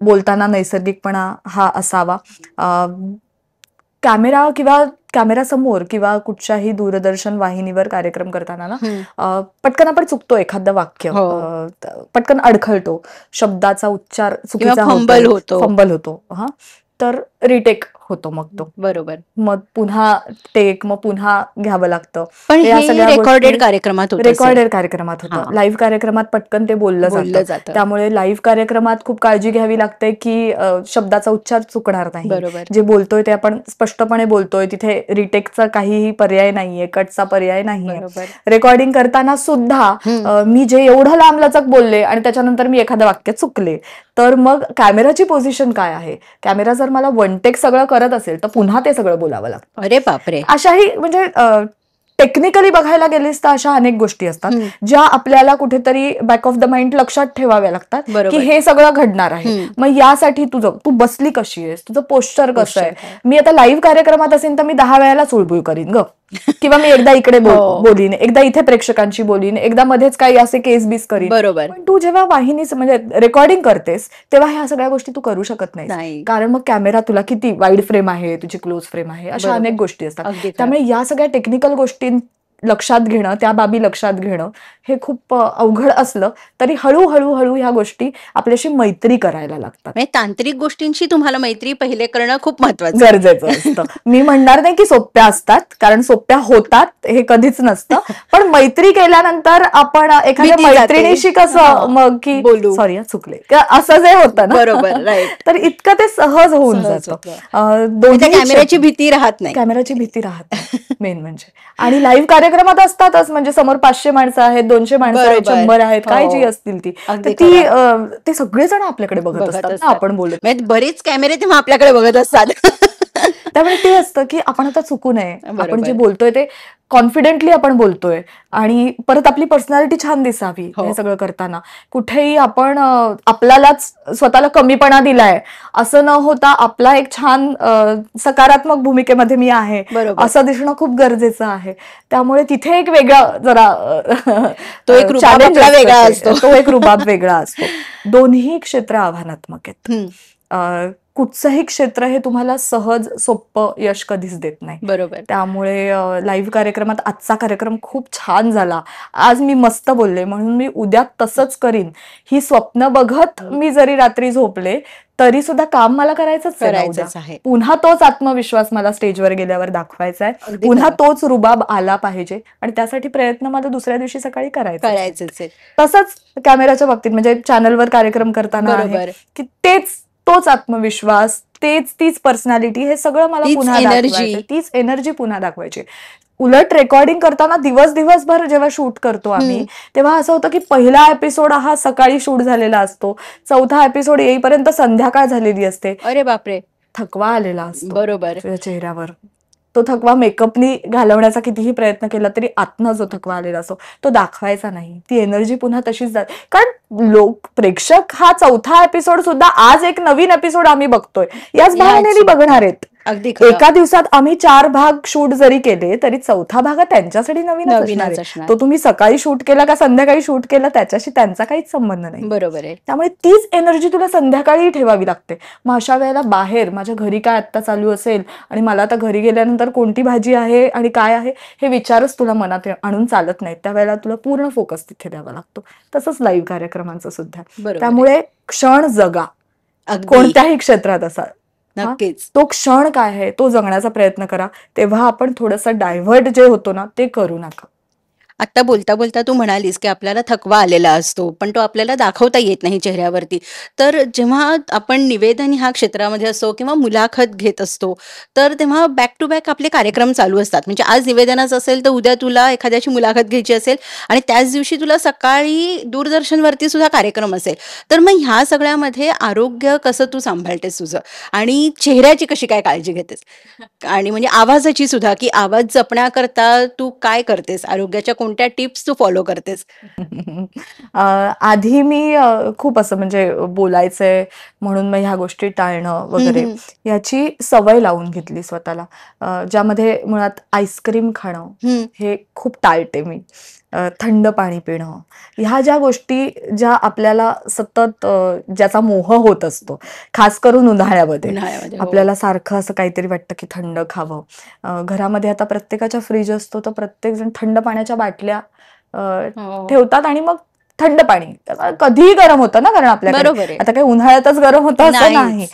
B: बोलताना नैसर्गिकपणा हा असावा. कॅमेरा किंवा कॅमेरा समोर किंवा कुठच्याही दूरदर्शन वाहिनीवर कार्यक्रम करताना ना पटकन आपण चुकतो, एखादं वाक्य पटकन अडखळतो, शब्दाचा उच्चार चुकीचा होतो, फंबल होतो. तर रिटेक होतो मग तो,
A: बरोबर,
B: मग पुन्हा टेक, मग पुन्हा घ्यावं लागतं.
A: पण रेकॉर्डेड कार्यक्रमात
B: होतं. लाईव्ह कार्यक्रमात पटकन ते बोललं जातं. त्यामुळे लाईव्ह कार्यक्रमात खूप काळजी घ्यावी लागते की शब्दाचा उच्चार चुकणार नाही, जे बोलतोय ते आपण स्पष्टपणे बोलतोय, तिथे रिटेकचा काहीही पर्याय नाहीये, कटचा पर्याय नाहीये. रेकॉर्डिंग करताना सुद्धा मी जे एवढं लांबलचक बोलले आणि त्याच्यानंतर मी एखादं वाक्य चुकले तर मग कॅमेराची पोझिशन काय आहे, कॅमेरा जर मला वन टेक सगळं करत असेल तर पुन्हा ते सगळं बोलावं लागतं.
A: अरे बापरे.
B: अशाही म्हणजे टेक्निकली बघायला गेलीस तर अशा अनेक गोष्टी असतात ज्या आपल्याला कुठेतरी बॅक ऑफ द माइंड लक्षात ठेवाव्या लागतात की हे सगळं घडणार आहे. मग यासाठी तू बसली कशी आहेस, तुझं पोस्चर कसं आहे. मी आता लाईव्ह कार्यक्रमात असेल तर मी 10 वेळेला चुळबुळ करीन ग, किंवा मी एकदा इकडे बोलीन, एकदा इथे प्रेक्षकांशी बोलीन, एकदा मध्येच काही असे केस बीस करीन.
A: बरोबर.
B: पण तू जेव्हा वाहिनी म्हणजे रेकॉर्डिंग करतेस तेव्हा ह्या सगळ्या गोष्टी तू करू शकत नाही, कारण मग कॅमेरा तुला किती वाईड फ्रेम आहे, तुझी क्लोज फ्रेम आहे, अशा अनेक गोष्टी असतात. त्यामुळे या सगळ्या टेक्निकल गोष्टी लक्षात घेणं, त्या बाबी लक्षात घेणं हे खूप अवघड असलं तरी हळूहळू ह्या गोष्टी आपल्याशी मैत्री करायला लागतात.
A: तांत्रिक गोष्टींशी तुम्हाला मैत्री पहिले करणं खूप महत्वाचं,
B: गरजेचं असतं. मी म्हणणार नाही की सोप्या असतात, कारण सोप्या होतात हे कधीच नसतं, पण मैत्री केल्यानंतर आपण एखाद्या मैत्रिणीशी कसं मग की बोलू, सॉरी चुकले, असं जे होतं ना,
A: बरोबर,
B: तर इतकं ते सहज होऊन जातं.
A: कॅमेराची भीती राहत नाही,
B: कॅमेराची भीती राहत नाही मेन म्हणजे. आणि लाईव्ह कार्यक्रमात असतातच, म्हणजे समोर 500 माणसं आहेत, 200 माणसं आहेत, 100 आहेत, काय जी असतील ती, ते सगळेजण आपल्याकडे बघत असतात ना, आपण बोलत.
A: बरेच कॅमेरे तेव्हा आपल्याकडे बघत असतात.
B: त्यामुळे ते असतं की आपण आता चुकू नये, आपण जे
A: बरोबर.
B: बोलतोय ते कॉन्फिडेंटली आपण बोलतोय आणि परत आपली पर्सनॅलिटी छान दिसावी
A: हो.
B: हे सगळं करताना. कुठेही आपण आपल्यालाच स्वतःला कमीपणा दिलाय असं न होता आपला एक छान सकारात्मक भूमिकेमध्ये मी आहे
A: बरोबर.
B: असं दिसणं खूप गरजेचं आहे. त्यामुळे तिथे एक वेगळा जरा
A: तो एक रुबाब
B: चॅलेंज
A: आपला
B: असतं
A: वेगळा
B: ते.
A: असतो.
B: तो एक रुबाब वेगळा असतो. दोन्ही क्षेत्र आव्हानात्मक आहेत.
A: हं.
B: कुठचंही क्षेत्र हे तुम्हाला सहज सोपं यश कधीच देत नाही.
A: बरोबर.
B: त्यामुळे लाईव्ह कार्यक्रमात आजचा कार्यक्रम खूप छान झाला. आज मी मस्त बोलले म्हणून मी उद्या तसंच करीन ही स्वप्न बघत मी जरी रात्री झोपले तरी सुद्धा काम मला करायचंच आहे ना उद्या.
A: करायचंच आहे.
B: पुन्हा तोच आत्मविश्वास मला स्टेजवर गेल्यावर दाखवायचा आहे.
A: अगदी
B: पुन्हा
A: खरं.
B: तोच रुबाब आला पाहिजे आणि त्यासाठी प्रयत्न मला दुसऱ्या दिवशी सकाळी करायचा आहे.
A: करायचंच आहे.
B: तसंच कॅमेराच्या बाबतीत म्हणजे चॅनलवर कार्यक्रम करताना आहे
A: बरोबर.
B: की तोच आत्मविश्वास, तीच पर्सनॅलिटी हे सगळं मला
A: तीच
B: पुन्हा
A: एनर्जी.
B: दाखवायचं, तीच एनर्जी पुन्हा दाखवायची. उलट रेकॉर्डिंग करताना दिवसभर जेव्हा शूट करतो आम्ही तेव्हा असं होतं की पहिला एपिसोड हा सकाळी शूट झालेला असतो, चौथा एपिसोड येईपर्यंत संध्याकाळ झालेली असते.
A: अरे बापरे.
B: थकवा आलेला असतो
A: बरोबर.
B: तुझ्या चेहऱ्यावर. तो थकवा मेकअपनी घालवण्याचा कितीही प्रयत्न केला तरी आतनं जो थकवा आलेला असतो तो दाखवायचा नाही. ती एनर्जी पुन्हा तशीच जाते. कारण प्रेक्षक हा चौथा एपिसोड सुद्धा आज एक नवीन एपिसोड आम्ही बघतोय याच भावनेने बघणार आहेत.
A: अगदी खरं.
B: एका दिवसात आम्ही 4 भाग शूट जरी केले तरी चौथा भाग हा त्यांच्यासाठी नवीनच असणार आहे.
A: असणार.
B: तो तुम्ही सकाळी शूट केला का संध्याकाळी शूट केला त्याच्याशी त्यांचा काहीच संबंध नाही.
A: बरोबर आहे.
B: त्यामुळे तीच एनर्जी तुला संध्याकाळी ठेवावी लागते. मग अशा वेळेला बाहेर माझ्या घरी काय आत्ता चालू असेल आणि मला आता घरी गेल्यानंतर कोणती भाजी आहे आणि काय आहे हे विचारच तुला मनात आणून चालत नाहीत. त्यावेळेला तुला पूर्ण फोकस तिथे द्यावा लागतो. तसंच लाईव्ह कार्यक्रमांचं सुद्धा.
A: बरोबर.
B: त्यामुळे क्षण जगा
A: अगदी.
B: कोणत्याही क्षेत्रात असा.
A: नक्कीच.
B: तो क्षण काय आहे तो जगण्याचा प्रयत्न करा. तेव्हा आपण थोडंसं डायव्हर्ट जे होतो ना ते करू नका.
A: आता बोलता बोलता तू म्हणालीस की आपल्याला थकवा आलेला असतो पण तो आपल्याला दाखवता येत नाही चेहऱ्यावरती. तर जेव्हा आपण निवेदन ह्या क्षेत्रामध्ये असतो किंवा मुलाखत घेत असतो तर तेव्हा बॅक टू बॅक आपले कार्यक्रम चालू असतात. म्हणजे आज निवेदनाचं असेल तर उद्या तुला एखाद्याची मुलाखत घ्यायची असेल आणि त्याच दिवशी तुला सकाळी दूरदर्शनवरती सुद्धा कार्यक्रम असेल. तर मग ह्या सगळ्यामध्ये आरोग्य कसं तू सांभाळतेस तुझं आणि चेहऱ्याची कशी काय काळजी घेतेस आणि म्हणजे आवाजाची सुद्धा की आवाज जपण्याकरता तू काय करतेस, आरोग्याच्या कोणत्या टिप्स तू फॉलो करतेस?
B: आधी मी खूप असं म्हणजे बोलायचंय म्हणून मग ह्या गोष्टी टाळणं वगैरे याची सवय लावून घेतली स्वतःला. ज्यामध्ये मुळात आईस्क्रीम खाणं हे खूप टाळते मी. थंड पाणी पिणं ह्या ज्या गोष्टी ज्या आपल्याला सतत ज्याचा मोह होत असतो खास करून उन्हाळ्यामध्ये
A: उन्हाळ्यामध्ये, हो.
B: आपल्याला सारखं असं काहीतरी वाटतं की थंड खावं. घरामध्ये आता प्रत्येकाच्या फ्रीज असतो तर प्रत्येक जण थंड पाण्याच्या बाटल्या
A: हो.
B: ठेवतात आणि मग थंड पाणी कधीही गरम होतं ना कारण आपल्याकडे
A: बरोबर आहे.
B: आता काही उन्हाळ्यातच गरम होतं असं
A: नाहीच.
B: नाही.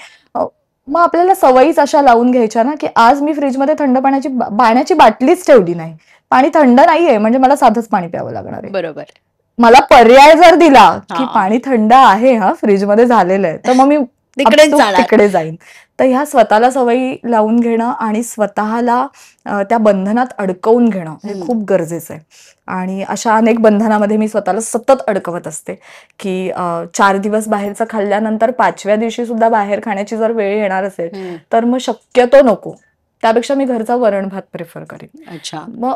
B: मग आपल्याला सवयीच अशा लावून घ्यायच्या ना की आज मी फ्रीजमध्ये थंड पाण्याची बाटलीच ठेवली नाही. पाणी थंड नाहीये म्हणजे मला साधंच पाणी प्यावं लागणार आहे.
A: बरोबर.
B: मला पर्याय जर दिला की
A: हा.
B: पाणी थंड आहे हा फ्रीजमध्ये झालेलं आहे तर मग मी
A: तिकडेच
B: आपसूक
A: जाणार.
B: तिकडे जाईन. तर ह्या स्वतःला सवयी लावून घेणं आणि स्वतःला त्या बंधनात अडकवून घेणं हे खूप गरजेचं आहे. आणि अशा अनेक बंधनामध्ये मी स्वतःला सतत अडकवत असते की 4 दिवस बाहेरचं खाल्ल्यानंतर 5व्या दिवशी सुद्धा बाहेर खाण्याची जर वेळ येणार असेल तर मग शक्यतो नको. त्यापेक्षा मी घरचा वरण भात प्रिफर करेन.
A: अच्छा.
B: मग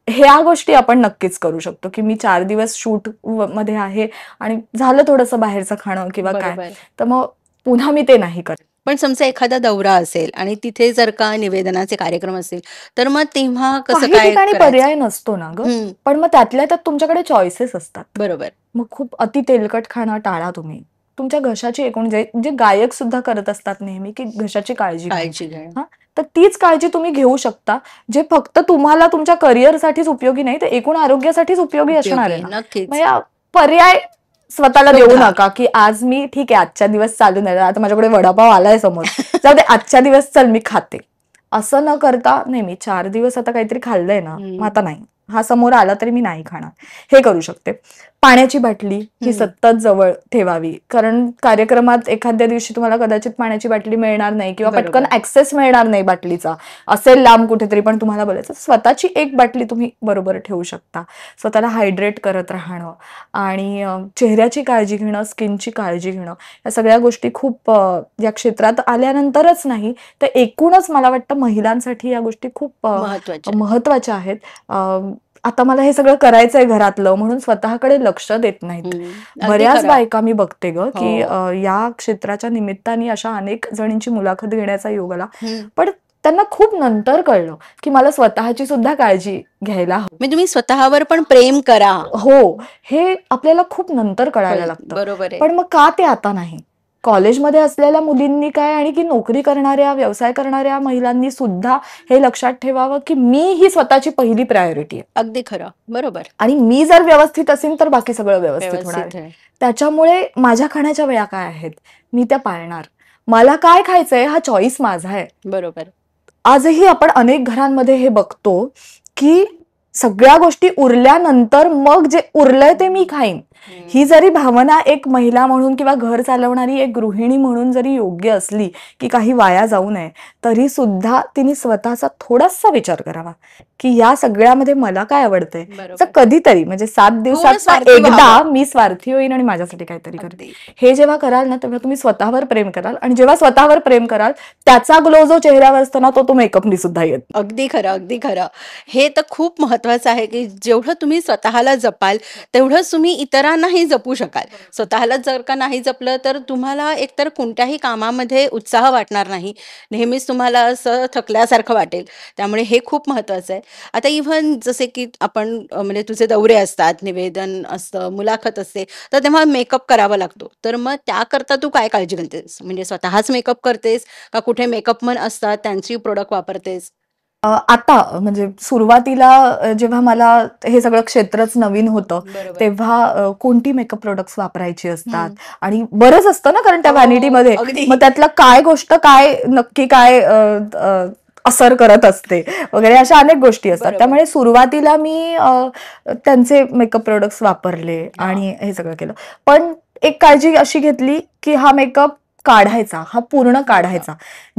B: ह्या गोष्टी आपण नक्कीच करू शकतो की मी 4 दिवस शूट मध्ये आहे आणि झालं थोडंसं बाहेरचं खाणं किंवा काय
A: बरोबर.
B: तर मग पुन्हा मी ते नाही करत.
A: पण समजा एखादा दौरा असेल आणि तिथे जर का निवेदनाचे कार्यक्रम असेल तर मग तेव्हा कसं
B: काही
A: काय
B: ठिकाणी
A: करायचं?
B: पर्याय नसतो ना ग. पण मग त्यातल्या त्यात तुमच्याकडे चॉईसेस असतात.
A: बरोबर.
B: मग खूप अति तेलकट खाणं टाळा तुम्ही. तुमच्या घशाची एकूण जे गायक सुद्धा करत असतात नेहमी की घशाची काळजी
A: घेणं.
B: हा तर तीच काळजी तुम्ही घेऊ शकता जे फक्त तुम्हाला तुमच्या करिअरसाठीच उपयोगी नाही तर एकूण आरोग्यासाठीच उपयोगी असणार आहे.
A: नक्कीच.
B: पर्याय स्वतःला देऊ नका की आज मी ठीक आहे आजच्या दिवस चालू नाही आता माझ्याकडे वडापाव आलाय समोर जाऊ दे आजच्या दिवस चल मी खाते असं न करता नाही मी 4 दिवस आता काहीतरी खाल्लंय ना मग आता नाही हा समोर आला तरी मी नाही खाणार, हे करू शकते. पाण्याची बाटली ही सतत जवळ ठेवावी, कारण कार्यक्रमात एखाद्या दिवशी तुम्हाला कदाचित पाण्याची बाटली मिळणार नाही किंवा पटकन ऍक्सेस मिळणार नाही बाटलीचा, असेल लांब कुठेतरी पण तुम्हाला बोलायचं, स्वतःची एक बाटली तुम्ही बरोबर ठेवू शकता. स्वतःला हायड्रेट करत राहणं आणि चेहऱ्याची काळजी घेणं, स्किनची काळजी घेणं, या सगळ्या गोष्टी खूप या क्षेत्रात आल्यानंतरच नाही तर एकूणच मला वाटतं महिलांसाठी या गोष्टी खूप महत्वाच्या आहेत. आता मला हे सगळं करायचंय घरातलं म्हणून स्वतःकडे लक्ष देत नाहीत. बऱ्याच बायका मी बघते ग की या क्षेत्राच्या निमित्ताने अशा अनेक जणींची मुलाखत घेण्याचा योग आला, पण त्यांना खूप नंतर कळलं की मला स्वतःची सुद्धा काळजी घ्यायला हवी.
A: म्हणजे तुम्ही स्वतःवर पण प्रेम करा.
B: हो, हे आपल्याला खूप नंतर कळायला लागतं. पण मग का ते आता नाही? कॉलेजमध्ये असलेल्या मुलींनी काय आणि की नोकरी करणाऱ्या, व्यवसाय करणाऱ्या महिलांनी सुद्धा हे लक्षात ठेवावं की मी ही स्वतःची पहिली प्रायोरिटी आहे.
A: अगदी खरं, बरोबर.
B: आणि मी जर व्यवस्थित असेल तर बाकी सगळं व्यवस्थित होणार आहे. त्याच्यामुळे माझ्या खाण्याच्या वेळा काय आहेत मी त्या पाळणार. मला काय खायचंय हा चॉईस माझा आहे.
A: बरोबर.
B: आजही आपण अनेक घरांमध्ये हे बघतो की सगळ्या गोष्टी उरल्यानंतर मग जे उरलंय ते मी खाईन, ही जरी भावना एक महिला म्हणून किंवा घर चालवणारी एक गृहिणी म्हणून जरी योग्य असली की काही वाया जाऊ नये, तरी सुद्धा तिने स्वतःचा थोडासा विचार करावा की या सगळ्यामध्ये मला काय आवडतंय. कधीतरी म्हणजे 7 दिवसात एकदा मी स्वार्थी होईन आणि माझ्यासाठी काहीतरी करते. हे जेव्हा कराल ना तेव्हा तुम्ही स्वतःवर प्रेम कराल, आणि जेव्हा स्वतःवर प्रेम कराल त्याचा ग्लो जो चेहऱ्यावर असतो ना तो मेकअपनी सुद्धा येत.
A: अगदी खरं, अगदी खरं. हे तर खूप महत्वाचं आहे की जेवढं तुम्ही स्वतःला जपाल तेवढंच तुम्ही इतरांनाही जपू शकाल. स्वतःला जर का नाही जपलं तर तुम्हाला एकतर कोणत्याही कामामध्ये उत्साह वाटणार नाही, नेहमीच तुम्हाला असं थकल्यासारखं वाटेल. त्यामुळे हे खूप महत्वाचं आहे. आता इव्हन जसे की आपण म्हणजे तुझे दौरे असतात, निवेदन असतं, मुलाखत असते, तर तेव्हा मेकअप करावा लागतो. तर मग त्याकरता तू काय काळजी घालतेस? म्हणजे स्वतःच मेकअप करतेस का कुठे मेकअपमन असतात त्यांची प्रोडक्ट वापरतेस?
B: आता म्हणजे सुरुवातीला जेव्हा मला हे सगळं क्षेत्रच नवीन होतं तेव्हा कोणती मेकअप प्रोडक्ट्स वापरायची असतात आणि बरंच असतं ना, कारण त्या व्हॅनिटीमध्ये मग त्यातलं काय गोष्ट काय नक्की काय असर करत असते वगैरे अशा अनेक गोष्टी असतात. त्यामुळे सुरुवातीला मी त्यांचे मेकअप प्रोडक्ट्स वापरले आणि हे सगळं केलं. पण एक काळजी अशी घेतली की हा मेकअप काढायचा, हा पूर्ण काढायचा.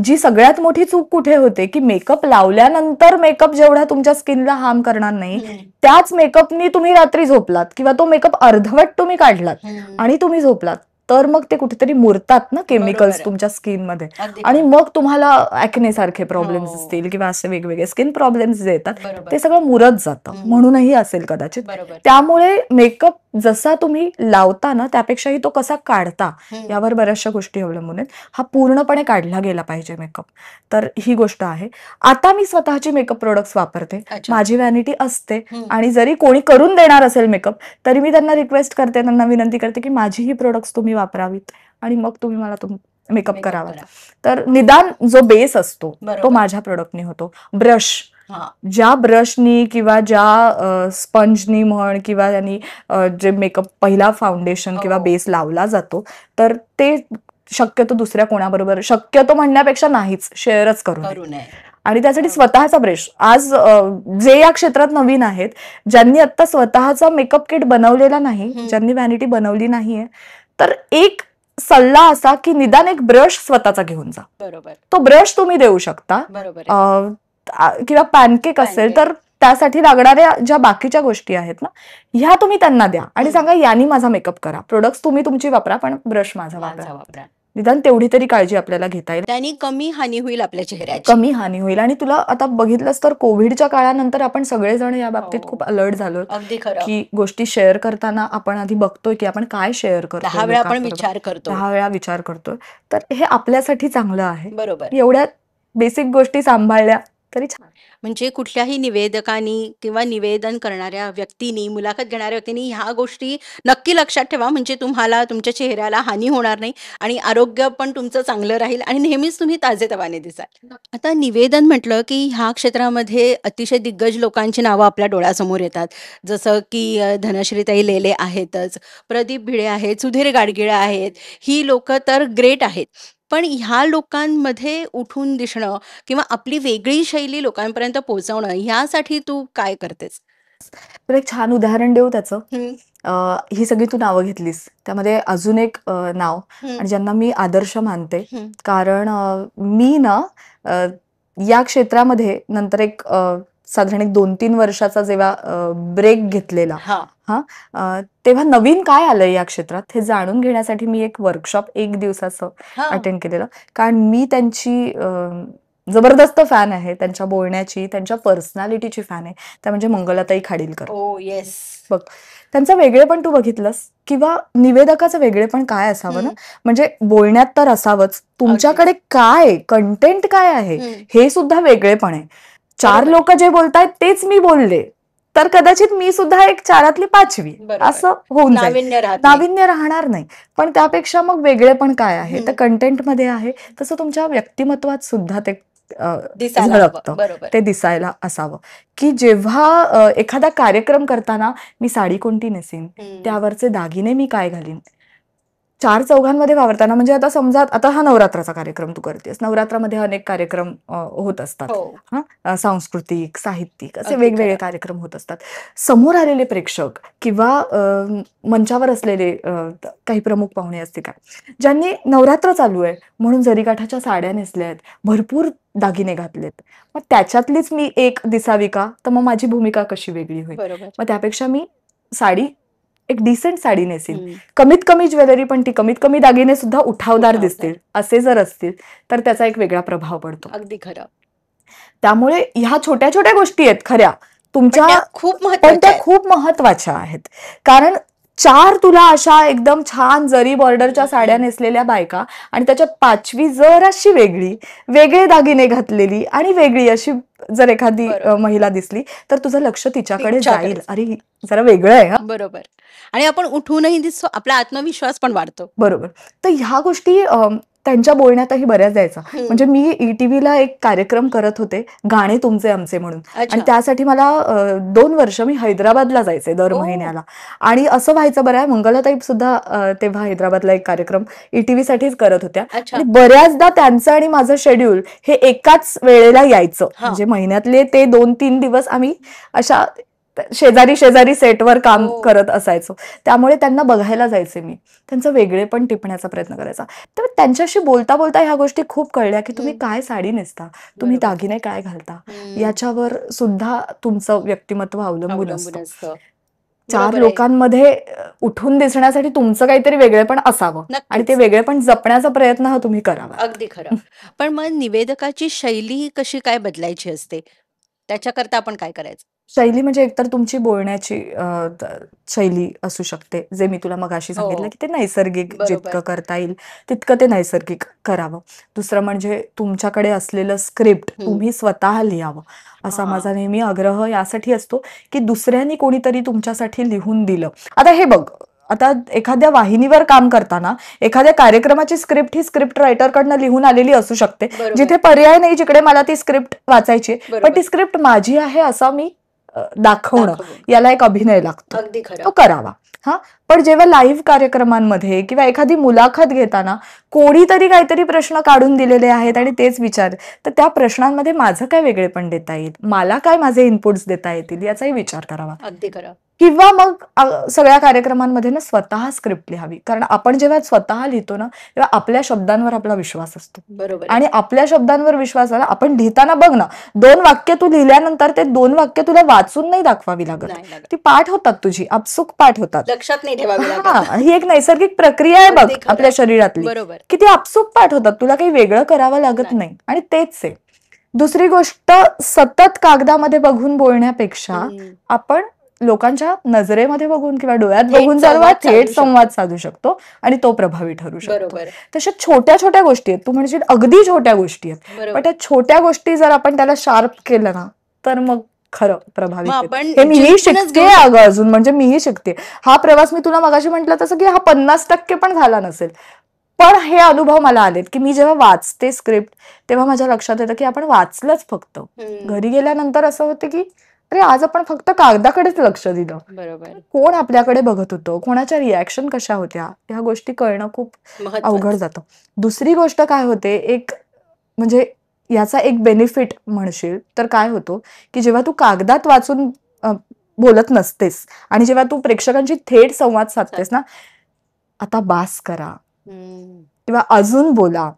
B: जी सगळ्यात मोठी चूक कुठे होते की मेकअप लावल्यानंतर मेकअप जेवढा तुमच्या स्किनला हार्म करणार नाही त्याच मेकअपनी तुम्ही रात्री झोपलात किंवा तो मेकअप अर्धवट तुम्ही काढलात आणि तुम्ही झोपलात तर मग ते कुठेतरी मुरतात ना केमिकल्स तुमच्या स्किनमध्ये, आणि मग तुम्हाला ऍक्ने सारखे प्रॉब्लेम्स असतील किंवा असे वेगवेगळे स्किन प्रॉब्लेम्स जे येतात ते सगळं मुरत जातं, म्हणूनही असेल कदाचित. त्यामुळे मेकअप जसा तुम्ही लावता ना त्यापेक्षाही तो कसा काढता यावर बऱ्याचशा गोष्टी अवलंबून आहेत. हा पूर्णपणे काढला गेला पाहिजे मेकअप, तर ही गोष्ट आहे. आता मी स्वतःची मेकअप प्रोडक्ट्स वापरते, माझी व्हॅनिटी असते, आणि जरी कोणी करून देणार असेल मेकअप तरी मी त्यांना रिक्वेस्ट करते, त्यांना विनंती करते की माझी ही प्रोडक्ट्स तुम्ही वापरावीत आणि मग तुम्ही मला मेकअप करावा. तर निदान जो बेस असतो तो माझ्या प्रोडक्टनी होतो. ब्रश, ज्या ब्रशनी किंवा ज्या स्पंजनी म्हण किंवा यांनी जे मेकअप पहिला फाउंडेशन किंवा बेस लावला जातो तर ते शक्यतो दुसऱ्या कोणाबरोबर, शक्यतो म्हणण्यापेक्षा नाहीच, शेअरच करू नये. आणि त्यासाठी स्वतःचा ब्रश, आज जे या क्षेत्रात नवीन आहेत, ज्यांनी आता स्वतःचा मेकअप किट बनवलेला नाही, ज्यांनी व्हॅनिटी बनवली नाहीये, तर एक सल्ला असा की निदान एक ब्रश स्वतःचा घेऊन जा. तो ब्रश तुम्ही देऊ शकता, किंवा पॅनकेक असेल तर त्यासाठी लागणाऱ्या ज्या बाकीच्या गोष्टी आहेत ना ह्या तुम्ही त्यांना द्या आणि सांगा यांनी माझा मेकअप करा. प्रोडक्ट्स तुम्ही तुमची वापरा पण ब्रश माझा वापरा. निदान तेवढी तरी काळजी आपल्याला घेता येईल,
A: त्यांनी कमी हानी होईल आपल्या चेहऱ्याची,
B: कमी हानी होईल. आणि तुला आता बघितलंस तर कोविडच्या काळानंतर आपण सगळेजण या बाबतीत खूप अलर्ट झालो की गोष्टी शेअर करताना आपण आधी बघतोय की आपण काय शेअर करतो,
A: 10 वेळा आपण विचार करतो,
B: 10 वेळा विचार करतोय. तर हे आपल्यासाठी चांगलं आहे.
A: बरोबर.
B: एवढ्या बेसिक गोष्टी सांभाळल्या तरी छान.
A: म्हणजे कुठल्याही निवेदकांनी किंवा निवेदन करणाऱ्या व्यक्तींनी, मुलाखत घेणाऱ्या व्यक्तींनी ह्या गोष्टी नक्की लक्षात ठेवा, म्हणजे तुम्हाला तुमच्या चेहऱ्याला हानी होणार नाही आणि आरोग्य पण तुमचं चांगलं राहील आणि नेहमीच तुम्ही ताजेतवाने दिसाल. आता निवेदन म्हटलं की ह्या क्षेत्रामध्ये अतिशय दिग्गज लोकांची नावं आपल्या डोळ्यासमोर येतात, जसं की धनश्रीताई लेले आहेतच, प्रदीप भिडे आहेत, सुधीर गाडगीळ आहेत. ही लोक तर ग्रेट आहेत. पण ह्या लोकांमध्ये उठून दिसणं किंवा आपली वेगळी शैली लोकांपर्यंत पोहोचवणं ह्यासाठी तू काय करतेस?
B: तर एक छान उदाहरण देऊ त्याचं.
A: हं,
B: ही सगळी तू नावं घेतलीस त्यामध्ये अजून एक नाव
A: हं,
B: आणि ज्यांना मी आदर्श मानते.
A: हं.
B: कारण मी ना अ, या क्षेत्रामध्ये नंतर एक साधारण एक 2-3 वर्षाचा जेव्हा ब्रेक घेतलेला
A: हां.
B: हा तेव्हा नवीन काय आलंय या क्षेत्रात हे जाणून घेण्यासाठी मी एक वर्कशॉप 1 दिवसाचं
A: हां.
B: अटेंड केलेलं. कारण मी त्यांची जबरदस्त फॅन आहे, त्यांच्या बोलण्याची, त्यांच्या पर्सनॅलिटीची फॅन आहे. त्या म्हणजे मंगलाताई खाडीलकर.
A: ओह येस.
B: बघ, त्यांचं वेगळेपण तू बघितलंस किंवा निवेदकाचं वेगळेपण काय असावं ना,
A: हं.
B: म्हणजे बोलण्यात तर असावंच, तुमच्याकडे काय कंटेंट काय आहे
A: हं.
B: हे सुद्धा वेगळेपण आहे. 4
A: बरोबर.
B: लोक जे बोलतायत तेच मी बोलले तर कदाचित मी सुद्धा एक 4तली 5वी
A: बरोबर.
B: असं होऊन जाईल.
A: नाविन्य राहत नाही.
B: नाविन्य राहणार नाही. पण त्यापेक्षा मग वेगळेपण काय आहे तर
A: हं.
B: कंटेंटमध्ये आहे, तसं तुमच्या व्यक्तिमत्वात सुद्धा ते
A: दिसायला हवं.
B: झळकतं.
A: बरोबर.
B: ते दिसायला असावं, की जेव्हा एखादा कार्यक्रम करताना मी साडी कोणती नेसीन,
A: हं.
B: त्यावरचे दागिने मी काय घालीन, 4 चौघांमध्ये वावरताना म्हणजे आता समजा आता हा नवरात्राचा कार्यक्रम तू करतेस. नवरात्रामध्ये अनेक कार्यक्रम होत असतात.
A: हो.
B: सांस्कृतिक, साहित्यिक असे
A: अगदी
B: वेगवेगळे
A: खरं.
B: कार्यक्रम होत असतात. समोर आलेले प्रेक्षक किंवा मंचावर असलेले काही प्रमुख पाहुणे असतील काय, ज्यांनी नवरात्र चालू आहे म्हणून जरीकाठाच्या साड्या नेसल्या आहेत, भरपूर दागिने घातलेत. मग त्याच्यातलीच मी एक दिसावी का? तर मग माझी भूमिका कशी वेगळी होईल?
A: बरोबर.
B: मग त्यापेक्षा मी साडी एक डिसेंट साडी नेसीन.
A: हं.
B: कमीत कमी ज्वेलरी पण ती कमीत कमी दागिने सुद्धा उठावदार
A: उठावदार.
B: दिसतील असे जर असतील तर त्याचा एक वेगळा प्रभाव पडतो.
A: अगदी खरं.
B: त्यामुळे ह्या छोट्या छोट्या गोष्टी आहेत खऱ्या
A: पण
B: तुमच्या,
A: त्या खूप
B: पण
A: महत्वाच्या
B: त्या
A: आहेत.
B: खूप महत्वाच्या आहेत. कारण 4 तुला अशा एकदम छान जरी बॉर्डरच्या साड्या नेसलेल्या बायका आणि त्याच्यात 5वी जराशी वेगळी, वेगळे दागिने घातलेली आणि वेगळी अशी जर एखादी
A: बरोबर.
B: महिला दिसली तर तुझं लक्ष तिच्याकडे
A: तिच्याकडेच.
B: जाईल. अरे ही जरा वेगळं आहे हा.
A: बरोबर. आणि आपण उठूनही दिसतो, आपला आत्मविश्वास पण वाढतो.
B: बरोबर. तर ह्या गोष्टी त्यांच्या बोलण्यातही बऱ्याच जायचा.
A: हं.
B: म्हणजे मी ईटीव्हीला एक कार्यक्रम करत होते, गाणे तुमचे आमचे म्हणून. आणि
A: अच्छा.
B: त्यासाठी मला 2 वर्ष मी हैदराबादला जायचे दर
A: ओह!
B: महिन्याला. आणि असं व्हायचं बरं आहे, मंगलाताई सुद्धा तेव्हा हैदराबादला एक कार्यक्रम ईटीव्हीसाठीच करत होत्या.
A: अच्छा.
B: आणि बऱ्याचदा त्यांचं आणि माझं शेड्यूल हे एकाच वेळेला यायचं.
A: हां.
B: म्हणजे महिन्यातले ते 2-3 दिवस आम्ही अशा शेजारी शेजारी सेटवर काम
A: हो.
B: करत असायचो. त्यामुळे त्यांना बघायला जायचे मी. त्यांचं वेगळेपण टिपण्याचा प्रयत्न करायचा. तर त्यांच्याशी बोलता बोलता ह्या गोष्टी खूप कळल्या, की तुम्ही
A: हं.
B: काय साडी नेसता, तुम्ही
A: बरोबर.
B: दागिने काय घालता,
A: हं.
B: याच्यावर सुद्धा तुमचं व्यक्तिमत्व अवलंबून
A: अवलंबून
B: असतं.
A: असतं.
B: 4
A: बरोबर आहे.
B: लोकांमध्ये उठून दिसण्यासाठी तुमचं काहीतरी वेगळेपण असावं आणि ते
A: नक्कीच.
B: वेगळेपण जपण्याचा प्रयत्न हा तुम्ही करावा.
A: अगदी खरं. पण मग निवेदकाची शैली कशी काय बदलायची असते? त्याच्याकरता आपण काय करायचं?
B: शैली म्हणजे एकतर तुमची बोलण्याची शैली असू शकते, जे मी तुला मगाशी सांगितलं,
A: हो.
B: की ते नैसर्गिक
A: बरोबर.
B: जितकं करता येईल तितकं ते नैसर्गिक करावं. दुसरं म्हणजे तुमच्याकडे असलेलं स्क्रिप्ट
A: हं.
B: तुम्ही स्वतः लिहावं. असा
A: हां.
B: माझा नेहमी आग्रह यासाठी असतो, की दुसऱ्यांनी कोणीतरी तुमच्यासाठी लिहून दिलं. आता हे बघ, आता एखाद्या वाहिनीवर काम करताना एखाद्या कार्यक्रमाची स्क्रिप्ट ही स्क्रिप्ट रायटरकडनं लिहून आलेली असू शकते,
A: बरोबर.
B: जिथे पर्याय नाही, जिकडे मला ती स्क्रिप्ट वाचायची आहे. पण
A: बरोबर.
B: ती स्क्रिप्ट माझी आहे असं मी दाखवणं,
A: दाखवून.
B: याला एक अभिनय लागतो.
A: अगदी खरं.
B: तो करावा. हा, पण जेव्हा लाईव्ह कार्यक्रमांमध्ये किंवा एखादी मुलाखत घेताना कोणीतरी काहीतरी प्रश्न काढून दिलेले आहेत आणि तेच विचार, तर त्या प्रश्नांमध्ये माझं काय वेगळेपण देता येईल, मला काय माझे इनपुट्स देता येतील याचाही विचार करावा.
A: अगदी खरं.
B: किंवा मग सगळ्या कार्यक्रमांमध्ये ना स्वतः स्क्रिप्ट लिहावी. कारण आपण जेव्हा स्वतः लिहितो ना, तेव्हा आपल्या शब्दांवर आपला विश्वास असतो.
A: बरोबर आहे.
B: आणि आपल्या शब्दांवर विश्वास आला, आपण लिहिताना बघ ना, 2 वाक्य तू लिहिल्यानंतर ते 2 वाक्य तुला वाचून नाही दाखवावी लागत.
A: नाही लागत.
B: ती पाठ होतात, तुझी आपसूक पाठ होतात.
A: लक्षात नाही ठेवावी लागत.
B: हा, ही एक नैसर्गिक प्रक्रिया आहे बघ
A: अगदी खरं.
B: आपल्या शरीरातली,
A: बरोबर.
B: की ती आपसूक पाठ होतात. तुला काही वेगळं करावं लागत
A: नाही.
B: नाही. आणि तेच आहे. दुसरी गोष्ट, सतत कागदामध्ये बघून बोलण्यापेक्षा
A: हं.
B: आपण लोकांच्या नजरेमध्ये बघून किंवा डोळ्यात
A: थेट
B: बघून जर
A: संवाद
B: थेट
A: साधू
B: संवाद
A: शकतो.
B: साधू शकतो आणि तो प्रभावी ठरू शकतो.
A: बरोबर.
B: तशा छोट्या छोट्या गोष्टी आहेत, तू म्हणशील अगदी छोट्या गोष्टी आहेत, पण
A: बरोबर.
B: त्या छोट्या गोष्टी जर आपण त्याला शार्प केलं ना, तर मग खरं प्रभावी
A: मग
B: होईल.
A: आपण
B: हे मीही
A: जिंकूनच
B: शिकते
A: घेऊ शकतो.
B: अगं, अजून म्हणजे मीही शिकते. हा प्रवास मी तुला मगाशी म्हटलं तसं की हा 50% पण झाला नसेल, पण हे अनुभव मला आलेत, की मी जेव्हा वाचते स्क्रिप्ट तेव्हा माझ्या लक्षात येतं की आपण वाचलंच फक्त.
A: हं.
B: घरी गेल्यानंतर असं होतं की अरे आज आपण फक्त कागदाकडेच लक्ष दिलं.
A: बरोबर.
B: कोण आपल्याकडे बघत होतं, कोणाच्या रिॲक्शन कशा होत्या, ह्या गोष्टी कळणं खूप अवघड
A: महत्वाचं.
B: जातं. दुसरी गोष्ट काय होते, एक म्हणजे याचा एक बेनिफिट म्हणशील तर काय होतो, की जेव्हा तू कागदात वाचून बोलत नसतेस आणि जेव्हा तू प्रेक्षकांशी थेट संवाद साधतेस ना, आता बास करा किंवा अजून बोला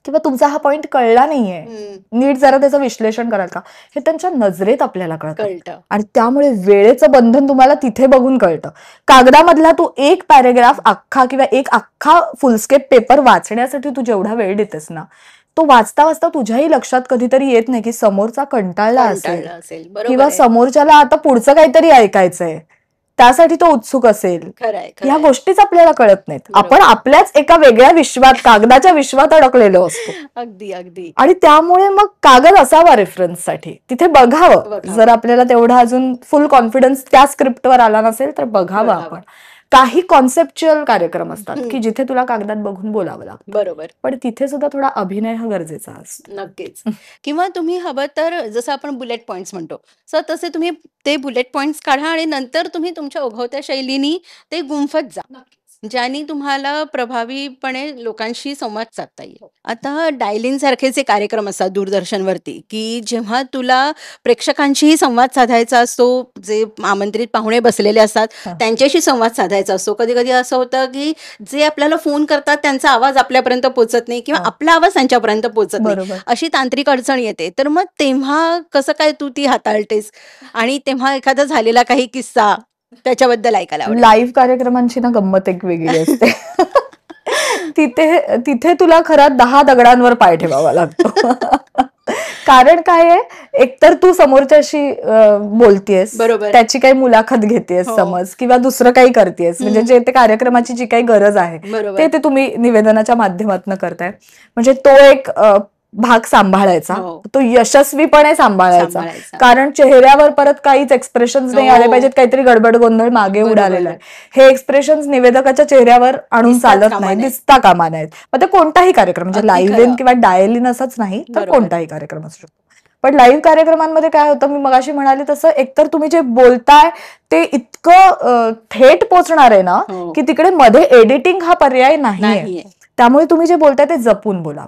B: किंवा तुमचा हा पॉइंट कळला नाहीये, नीट जरा त्याचं विश्लेषण कराल का, हे त्यांच्या नजरेत आपल्याला कळतं. आणि त्यामुळे वेळेचं बंधन तुम्हाला तिथे बघून कळतं. कागदामधला तू एक पॅरेग्राफ अख्खा किंवा एक अख्खा फुलस्केप पेपर वाचण्यासाठी तू जेवढा वेळ देतेस ना, तो वाचता वाचता तुझ्याही लक्षात कधीतरी येत नाही की समोरचा कंटाळला असेल किंवा समोरच्याला आता पुढचं काहीतरी ऐकायचंय, त्यासाठी तो उत्सुक असेल. ह्या गोष्टीच आपल्याला कळत नाहीत. आपण आपल्याच एका वेगळ्या विश्वात, कागदाच्या विश्वात अडकलेलो असतो.
A: अगदी अगदी.
B: आणि त्यामुळे मग कागद असावा रेफरन्ससाठी, तिथे बघावं. जर आपल्याला तेवढा अजून फुल कॉन्फिडन्स त्या स्क्रिप्टवर आला नसेल तर बघावं आपण. काही कॉन्सेप्च्युअल कार्यक्रम असतात की जिथे तुला कागदात बघून बोलावं लागतं.
A: बरोबर.
B: पण तिथे सुद्धा थोडा अभिनय हा गरजेचा असतो.
A: नक्कीच. किंवा तुम्ही हवं तर जसं आपण बुलेट पॉइंट्स म्हणतो, सर तसे तुम्ही ते बुलेट पॉइंट्स काढा आणि नंतर तुम्ही तुमच्या ओघवत्या शैलीनी ते गुंफत जा, ज्याने तुम्हाला प्रभावीपणे लोकांशी संवाद साधता येईल. आता डायल सारखे जे कार्यक्रम असतात दूरदर्शनवरती, की जेव्हा तुला प्रेक्षकांशीही संवाद साधायचा असतो, जे आमंत्रित पाहुणे बसलेले असतात त्यांच्याशी संवाद साधायचा असतो. कधी कधी असं होतं की जे आपल्याला फोन करतात त्यांचा आवाज आपल्यापर्यंत पोहोचत नाही किंवा आपला आवाज त्यांच्यापर्यंत पोहोचत नाही, अशी तांत्रिक अडचण येते. तर मग तेव्हा कसं काय तू ती हाताळतेस आणि तेव्हा एखादा झालेला काही किस्सा त्याच्याबद्दल ऐकायला आवडेल.
B: लाईव्ह कार्यक्रमांची ना गंमत एक वेगळी असते. तिथे तुला खरा 10 दगडांवर पाय ठेवावा लागतो. कारण काय आहे, एकतर तू समोरच्याशी बोलतेस, त्याची काही मुलाखत घेतेस समज, किंवा दुसरं काही करतेस, म्हणजे जे ते कार्यक्रमाची जी काही गरज आहे ते तुम्ही निवेदनाच्या माध्यमातून करताय. म्हणजे तो एक भाग सांभाळायचा, तो यशस्वीपणे सांभाळायचा. कारण चेहऱ्यावर परत काहीच एक्सप्रेशन्स नाही आले पाहिजेत, काहीतरी गडबड गोंधळ मागे उडालेला आहे, हे एक्सप्रेशन्स निवेदकाच्या चेहऱ्यावर आणून चालत नाही, दिसता कामा नाहीत. मग ते कोणताही कार्यक्रम, म्हणजे लाईव्ह इन किंवा डायल इन असंच नाही तर कोणताही कार्यक्रम असू शकतो. पण लाईव्ह कार्यक्रमांमध्ये काय होतं, मी मगाशी म्हणाले तसं, एकतर तुम्ही जे बोलताय ते इतकं थेट पोचणार आहे ना की तिकडे मध्ये एडिटिंग हा पर्याय नाहीये. त्यामुळे तुम्ही जे बोलताय ते जपून बोला,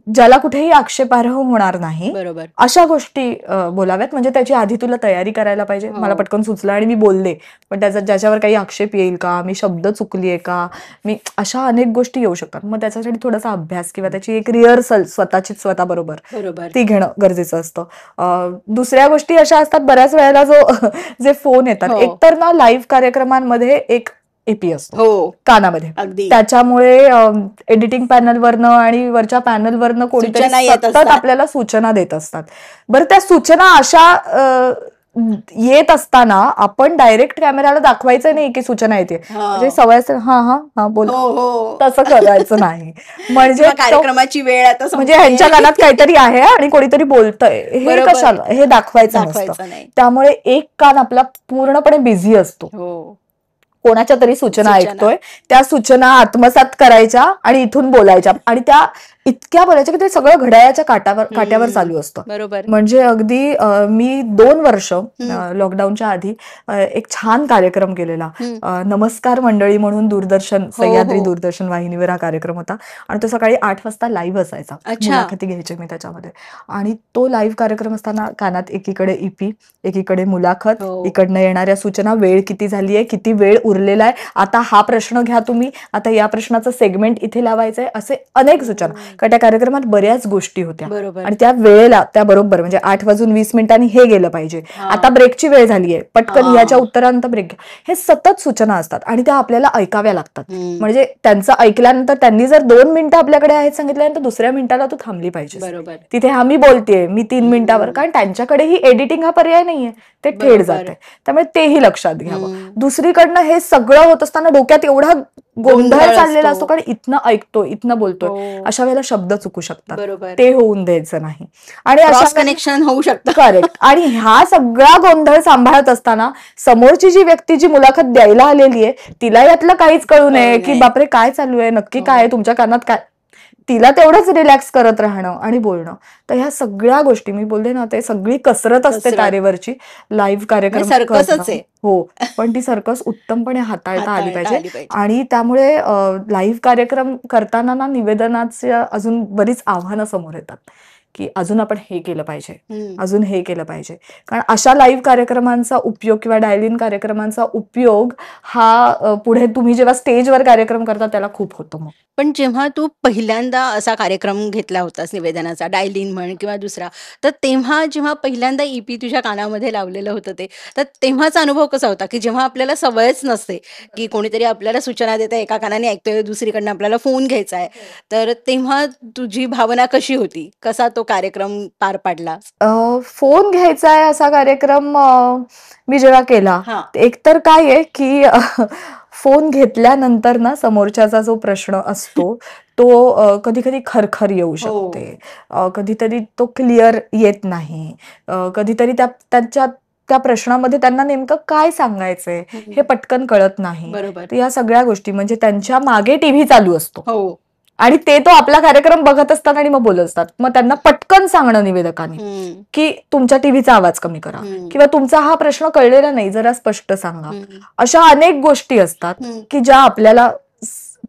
B: ज्याला कुठेही आक्षेपार्ह होणार नाही, अशा गोष्टी बोलाव्यात. म्हणजे त्याची आधी तुला तयारी करायला पाहिजे. मला पटकन सुचलं आणि मी बोलले, पण ज्याच्यावर काही आक्षेप येईल का, मी शब्द चुकलीये का, मी अशा अनेक गोष्टी येऊ शकतात. मग त्याच्यासाठी थोडासा अभ्यास किंवा त्याची एक रिहर्सल स्वतःचीच स्वतःबरोबर ती घेणं गरजेचं असतं. दुसऱ्या गोष्टी अशा असतात बऱ्याच वेळेला जे फोन येतात, एकतर ना लाईव्ह कार्यक्रमांमध्ये एक एपी असतो कानामध्ये, त्याच्यामुळे एडिटिंग पॅनलवरनं आणि वरच्या पॅनलवरनं कोणीतरी सतत आपल्याला सूचना देत असतात. बरं, त्या सूचना अशा येत असताना आपण डायरेक्ट कॅमेराला दाखवायचं नाही की सूचना येते, म्हणजे सवय असेल हा हा हा बोल, तसं करायचं नाही. म्हणजे
A: कार्यक्रमाची वेळ आता,
B: म्हणजे ह्यांच्या कानात काहीतरी आहे आणि कोणीतरी बोलतंय, हे कशाला, हे दाखवायचं नसतं. त्यामुळे एक कान आपला पूर्णपणे बिझी असतो, कोणाच्या तरी सूचना ऐकतोय, त्या सूचना आत्मसात करायच्या आणि इथून बोलायच्या, आणि त्या इतक्या बोलायच्या की ते सगळं घड्याळाच्या काट्यावर चालू असतं. म्हणजे अगदी मी 2 वर्ष लॉकडाऊनच्या आधी एक छान कार्यक्रम केलेला, नमस्कार मंडळी म्हणून दूरदर्शन, सह्याद्री दूरदर्शन वाहिनीवर हा कार्यक्रम होता आणि तो सकाळी 8 वाजता लाईव्ह असायचा. मुलाखती घ्यायचे मी त्याच्यामध्ये, आणि तो लाईव्ह कार्यक्रम असताना कानात एकीकडे ईपी, एकीकडे मुलाखत, इकडनं येणाऱ्या सूचना, वेळ किती झालीये, किती वेळ उरलेला आहे, आता हा प्रश्न घ्या तुम्ही, आता या प्रश्नाचं सेगमेंट इथे लावायचंय, असे अनेक सूचना. कारण त्या कार्यक्रमात बऱ्याच गोष्टी होत्या आणि त्या वेळेला त्या बरोबर, म्हणजे 8:20 हे गेलं पाहिजे, आता ब्रेकची वेळ झालीये, पटकन याच्या उत्तरानंतर ब्रेक घ्या, हे सतत सूचना असतात आणि त्या आपल्याला ऐकाव्या लागतात. म्हणजे त्यांचं ऐकल्यानंतर त्यांनी जर 2 मिनिटं आपल्याकडे आहेत सांगितल्यानंतर दुसऱ्या मिनिटाला तू थांबली पाहिजे तिथे. हा मी बोलतेय, मी 3 मिनिटावर, कारण त्यांच्याकडेही एडिटिंग हा पर्याय नाहीये, ते थेट जाते, त्यामुळे तेही लक्षात घ्यावं. दुसरीकडनं हे सगळं होत असताना डोक्यात एवढा गोंधळ चाललेला असतो, कारण इथनं ऐकतोय, इथनं बोलतोय, अशा वेळेला शब्द चुकू शकतात, ते होऊन द्यायचं नाही. आणि
A: क्रॉस कनेक्शन होऊ शकतं.
B: करेक्ट. आणि हा सगळा गोंधळ सांभाळत असताना समोरची जी व्यक्ती जी मुलाखत द्यायला आलेली आहे तिला यातलं काहीच कळू नये की बापरे काय चालू आहे, नक्की काय आहे, तुमच्या कानात काय, तिला तेवढंच रिलॅक्स करत राहणं आणि बोलणं. तर ह्या सगळ्या गोष्टी मी बोलले ना, ते सगळी कसरत असते तारेवरची लाईव्ह कार्यक्रम. हो, पण ती सर्कस उत्तमपणे हाताळता आली पाहिजे. आणि त्यामुळे लाईव्ह कार्यक्रम करताना ना निवेदनाची अजून बरीच आव्हानं समोर येतात की अजून आपण हे केलं पाहिजे,
A: हम्म.
B: अजून हे केलं पाहिजे. कारण अशा लाईव्ह कार्यक्रमांचा उपयोग किंवा डायल इन कार्यक्रमांचा उपयोग हा पुढे तुम्ही जेव्हा स्टेजवर कार्यक्रम करता त्याला खूप होतो मग.
A: पण जेव्हा तू पहिल्यांदा असा कार्यक्रम घेतला होतास निवेदनाचा, डायल इन म्हण किंवा दुसरा, तर तेव्हा जेव्हा पहिल्यांदा EP तुझ्या कानामध्ये लावलेलं होतं ते, तर तेव्हाचा अनुभव कसा होता? की जेव्हा आपल्याला सवयच नसते, की कोणीतरी आपल्याला सूचना देत आहे, एका कानाने ऐकतोय, दुसरीकडनं आपल्याला फोन घ्यायचा आहे. तर तेव्हा तुझी भावना कशी होती? कसा तो कार्यक्रम पार पाडला?
B: फोन घ्यायचा आहे असा कार्यक्रम मी जेव्हा केला,
A: हां.
B: एकतर काय आहे की फोन घेतल्यानंतर ना समोरच्याचा जो प्रश्न असतो तो कधी कधी खरखर येऊ
A: हो.
B: शकते, कधीतरी तो क्लिअर येत नाही, कधीतरी त्या प्रश्नामध्ये त्यांना नेमकं काय सांगायचंय हे पटकन कळत नाही.
A: बरोबर.
B: तर या सगळ्या गोष्टी म्हणजे त्यांच्या मागे टीव्ही चालू असतो
A: हो.
B: आणि ते तो आपला कार्यक्रम बघत असतात आणि मग बोलत असतात. मग त्यांना पटकन सांगणं निवेदकाने
A: हम्म.
B: की तुमच्या टीव्हीचा आवाज कमी करा
A: हम्म.
B: किंवा तुमचा हा प्रश्न कळलेला नाही, जरा स्पष्ट सांगा.
A: हम्म.
B: अशा अनेक गोष्टी असतात
A: हम्म.
B: की ज्या आपल्याला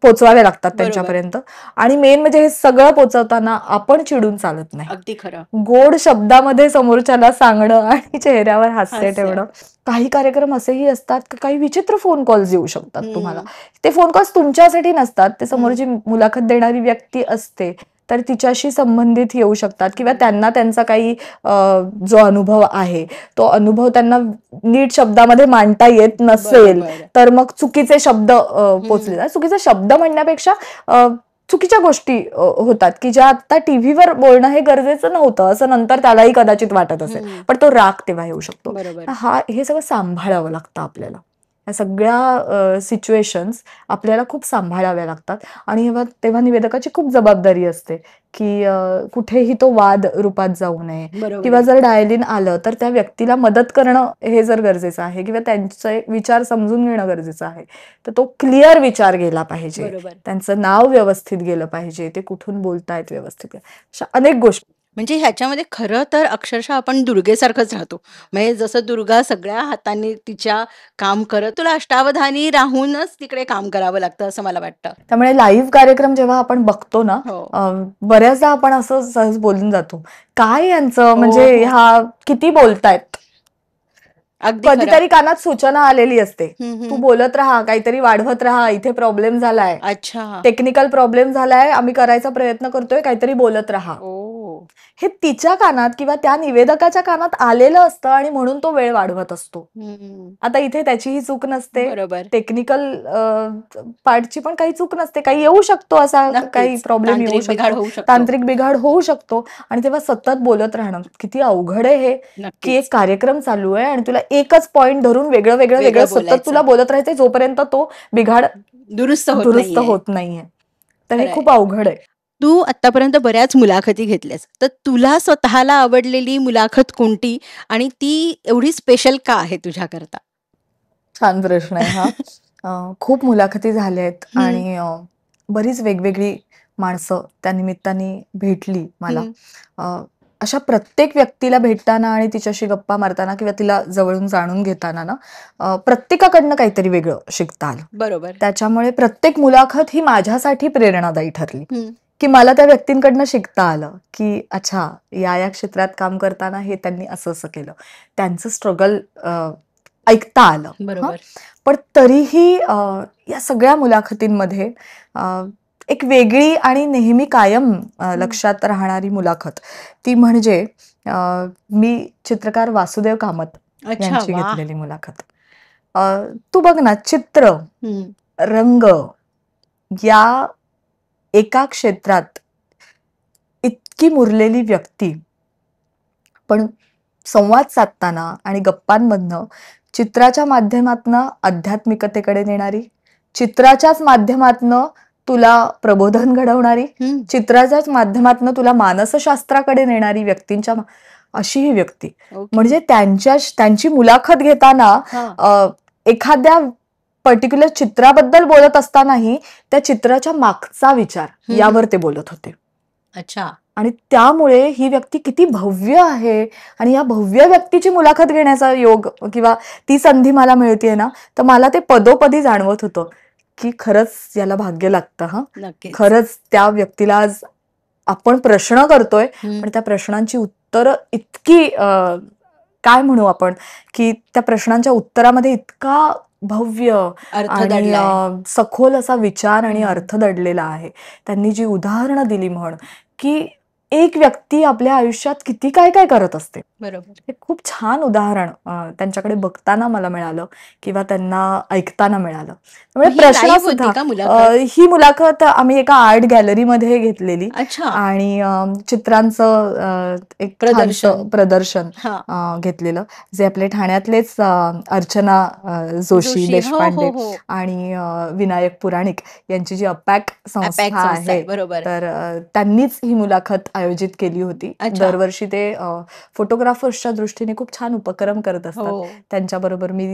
B: पोचवाव्या लागतात
A: बरोबर.
B: त्यांच्यापर्यंत. आणि मेन म्हणजे हे सगळं पोचवताना आपण चिडून चालत नाही.
A: अगदी खरं.
B: गोड शब्दामध्ये समोरच्याला सांगणं आणि चेहऱ्यावर हास्य
A: हास्य.
B: ठेवणं. काही कार्यक्रम असेही असतात की काही विचित्र फोन कॉल्स येऊ शकतात तुम्हाला.
A: हम्म.
B: ते फोन कॉल्स तुमच्यासाठी नसतात, ते समोरची मुलाखत देणारी व्यक्ती असते तर तिच्याशी संबंधित येऊ शकतात किंवा त्यांना त्यांचा काही जो अनुभव आहे तो अनुभव त्यांना नीट शब्दामध्ये मांडता येत नसेल
A: बरोबर.
B: तर मग चुकीचे शब्द पोचले जातात. चुकीचे शब्द म्हणण्यापेक्षा चुकीच्या गोष्टी होतात की ज्या आता टीव्हीवर बोलणं हे गरजेचं नव्हतं असं नंतर त्यालाही कदाचित वाटत असेल,
A: हम्म.
B: पण तो राग तेव्हा येऊ शकतो.
A: बरोबर.
B: हे सगळं सांभाळावं लागतं आपल्याला. या सगळ्या सिच्युएशन्स आपल्याला खूप सांभाळाव्या लागतात आणि तेव्हा निवेदकाची खूप जबाबदारी असते की कुठेही तो वाद रूपात जाऊ नये
A: बरोबर
B: किंवा
A: आहे.
B: जर डायल इन आलं तर त्या व्यक्तीला मदत करणं हे जर गरजेचं आहे किंवा त्यांचे विचार समजून घेणं गरजेचं आहे तर तो क्लिअर विचार गेला पाहिजे,
A: बरोबर.
B: त्यांचं नाव व्यवस्थित गेलं पाहिजे, ते कुठून बोलतायत व्यवस्थित, अशा अनेक गोष्टी.
A: म्हणजे ह्याच्यामध्ये खरं तर अक्षरशः आपण दुर्गेसारखंच राहतो. म्हणजे जसं दुर्गा सगळ्या हातांनी तिच्या काम करत, तुला अष्टावधानी राहूनच तिकडे काम करावं लागतं असं मला वाटतं.
B: त्यामुळे लाईव्ह कार्यक्रम जेव्हा आपण बघतो ना
A: हो.
B: बऱ्याचदा आपण असं सहज बोलून जातो, काय यांचं
A: हो,
B: म्हणजे
A: हो.
B: ह्या किती बोलतायत.
A: अगदी खरं.
B: कधीतरी कानात सूचना आलेली असते,
A: हम्म,
B: तू
A: हम्म.
B: बोलत राहा, काहीतरी वाढवत राहा, इथे प्रॉब्लेम झालाय,
A: अच्छा.
B: टेक्निकल प्रॉब्लेम झालाय, आम्ही करायचा प्रयत्न करतोय, काहीतरी बोलत राहा.
A: ओ.
B: हे तिच्या कानात किंवा त्या निवेदकाच्या कानात आलेलं असतं आणि म्हणून तो वेळ वाढवत असतो.
A: हम्म.
B: आता इथे त्याचीही चूक नसते,
A: बरोबर.
B: टेक्निकल पार्टची पण काही चूक नसते, काही येऊ शकतो, असा काही
A: नक्कीच.
B: प्रॉब्लेम येऊ
A: तांत्रिक बिघाड
B: शकतो,
A: होऊ शकतो.
B: तांत्रिक बिघाड होऊ शकतो आणि तेव्हा सतत बोलत राहणं किती अवघड आहे हे, की
A: नक्कीच.
B: एक कार्यक्रम चालू आहे आणि तुला एकच पॉइंट धरून वेगळं वेगळं वेगळं
A: वेगळं
B: सतत
A: बोलायचं.
B: तुला बोलत राहायचंय जोपर्यंत तो बिघाड
A: दुरुस्त होत
B: दुरुस्त
A: नाहीये.
B: होत नाहीये. तर हे
A: खरंय.
B: खूप अवघड आहे.
A: तू आतापर्यंत बऱ्याच मुलाखती घेतल्यास, तर तुला स्वतःला आवडलेली मुलाखत कोणती आणि ती एवढी स्पेशल का आहे तुझ्याकरता?
B: छान प्रश्न आहे हा. खूप मुलाखती झाल्या आहेत
A: हम्म.
B: आणि बरीच वेगवेगळी माणसं त्या निमित्ताने भेटली मला.
A: हम्म.
B: अशा प्रत्येक व्यक्तीला भेटताना आणि तिच्याशी गप्पा मारताना किंवा तिला जवळून जाणून घेताना ना प्रत्येकाकडनं काहीतरी वेगळं शिकता आलं.
A: बरोबर.
B: त्याच्यामुळे प्रत्येक मुलाखत ही माझ्यासाठी प्रेरणादायी ठरली
A: हम्म.
B: की मला त्या व्यक्तींकडनं शिकता आलं की अच्छा या क्षेत्रात काम करताना हे त्यांनी असं असं केलं, त्यांचं स्ट्रगल ऐकता आलं. हं.
A: बरोबर.
B: पण तरीही या सगळ्या मुलाखतींमध्ये एक वेगळी आणि नेहमी कायम लक्षात राहणारी मुलाखत ती म्हणजे मी चित्रकार वासुदेव कामत
A: अच्छा.
B: यांची
A: वा.
B: घेतलेली मुलाखत. तू बघ ना, चित्र,
A: हम्म.
B: रंग या एका क्षेत्रात इतकी मुरलेली व्यक्ती, पण संवाद साधताना आणि गप्पांमधनं चित्राच्या माध्यमातनं आध्यात्मिकतेकडे नेणारी, चित्राच्याच माध्यमातनं तुला प्रबोधन घडवणारी,
A: हम्म.
B: चित्राच्याच माध्यमातनं तुला मानसशास्त्राकडे नेणारी व्यक्तींच्या अशी ही व्यक्ती.
A: ओके.
B: म्हणजे त्यांची मुलाखत घेताना
A: हा.
B: एखाद्या पर्टिक्युलर चित्राबद्दल बोलत असतानाही त्या चित्राच्या मागचा विचार
A: हम्म.
B: यावर ते बोलत होते.
A: अच्छा.
B: आणि त्यामुळे ही व्यक्ती किती भव्य आहे आणि या भव्य व्यक्तीची मुलाखत घेण्याचा योग किंवा ती संधी मला मिळतेय ना, तर मला ते पदोपदी जाणवत होतं की खरंच याला भाग्य लागतं. हा,
A: नक्कीच.
B: खरंच त्या व्यक्तीला आज आपण प्रश्न करतोय,
A: हं.
B: पण त्या प्रश्नांची उत्तरं इतकी काय म्हणू आपण, की त्या प्रश्नांच्या उत्तरामध्ये इतका भव्य
A: अर्थ
B: आणि
A: दडलाय.
B: सखोल असा विचार आणि
A: हं.
B: अर्थ दडलेला आहे. त्यांनी जी उदाहरणं दिली म्हण, की एक व्यक्ती आपल्या आयुष्यात किती काय-काय करत असते.
A: बरोबर.
B: हे खूप छान उदाहरण त्यांच्याकडे बघताना मला मिळालं किंवा त्यांना ऐकताना मिळालं. त्यामुळे
A: मग ही लाईव्ह होती
B: प्रश्नसुद्धा
A: का मुलाखत?
B: ही मुलाखत आम्ही एका आर्ट गॅलरीमध्ये घेतलेली
A: अच्छा.
B: आणि चित्रांचं एक छानसं
A: प्रदर्शन.
B: प्रदर्शन
A: हां.
B: घेतलेलं. जे आपले ठाण्यातलेच अर्चना जोशी
A: जोशी. हो,
B: देशपांडे
A: हो, हो.
B: आणि विनायक पुराणिक यांची जी अपॅक
A: अपॅक
B: संस्था
A: संस्था आहे.
B: आहे,
A: बरोबर.
B: तर त्यांनीच ही मुलाखत आयोजित केली होती.
A: अच्छा.
B: दरवर्षी ते फोटोग्राफर्सच्या दृष्टीने खूप छान उपक्रम करत असतात.
A: हो.
B: त्यांच्याबरोबर मी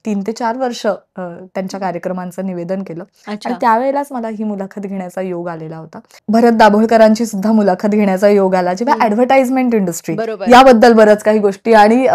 B: 3 ते 4 वर्ष त्यांच्या कार्यक्रमांचं निवेदन केलं आणि
A: अच्छा.
B: त्यावेळेलाच मला ही मुलाखत घेण्याचा योग आलेला होता. भरत दाभोळकरांची सुद्धा मुलाखत घेण्याचा योग आला, जेव्हा
A: हं.
B: ॲडव्हर्टाइजमेंट इंडस्ट्री
A: बरोबर.
B: याबद्दल बऱ्याच काही गोष्टी आणि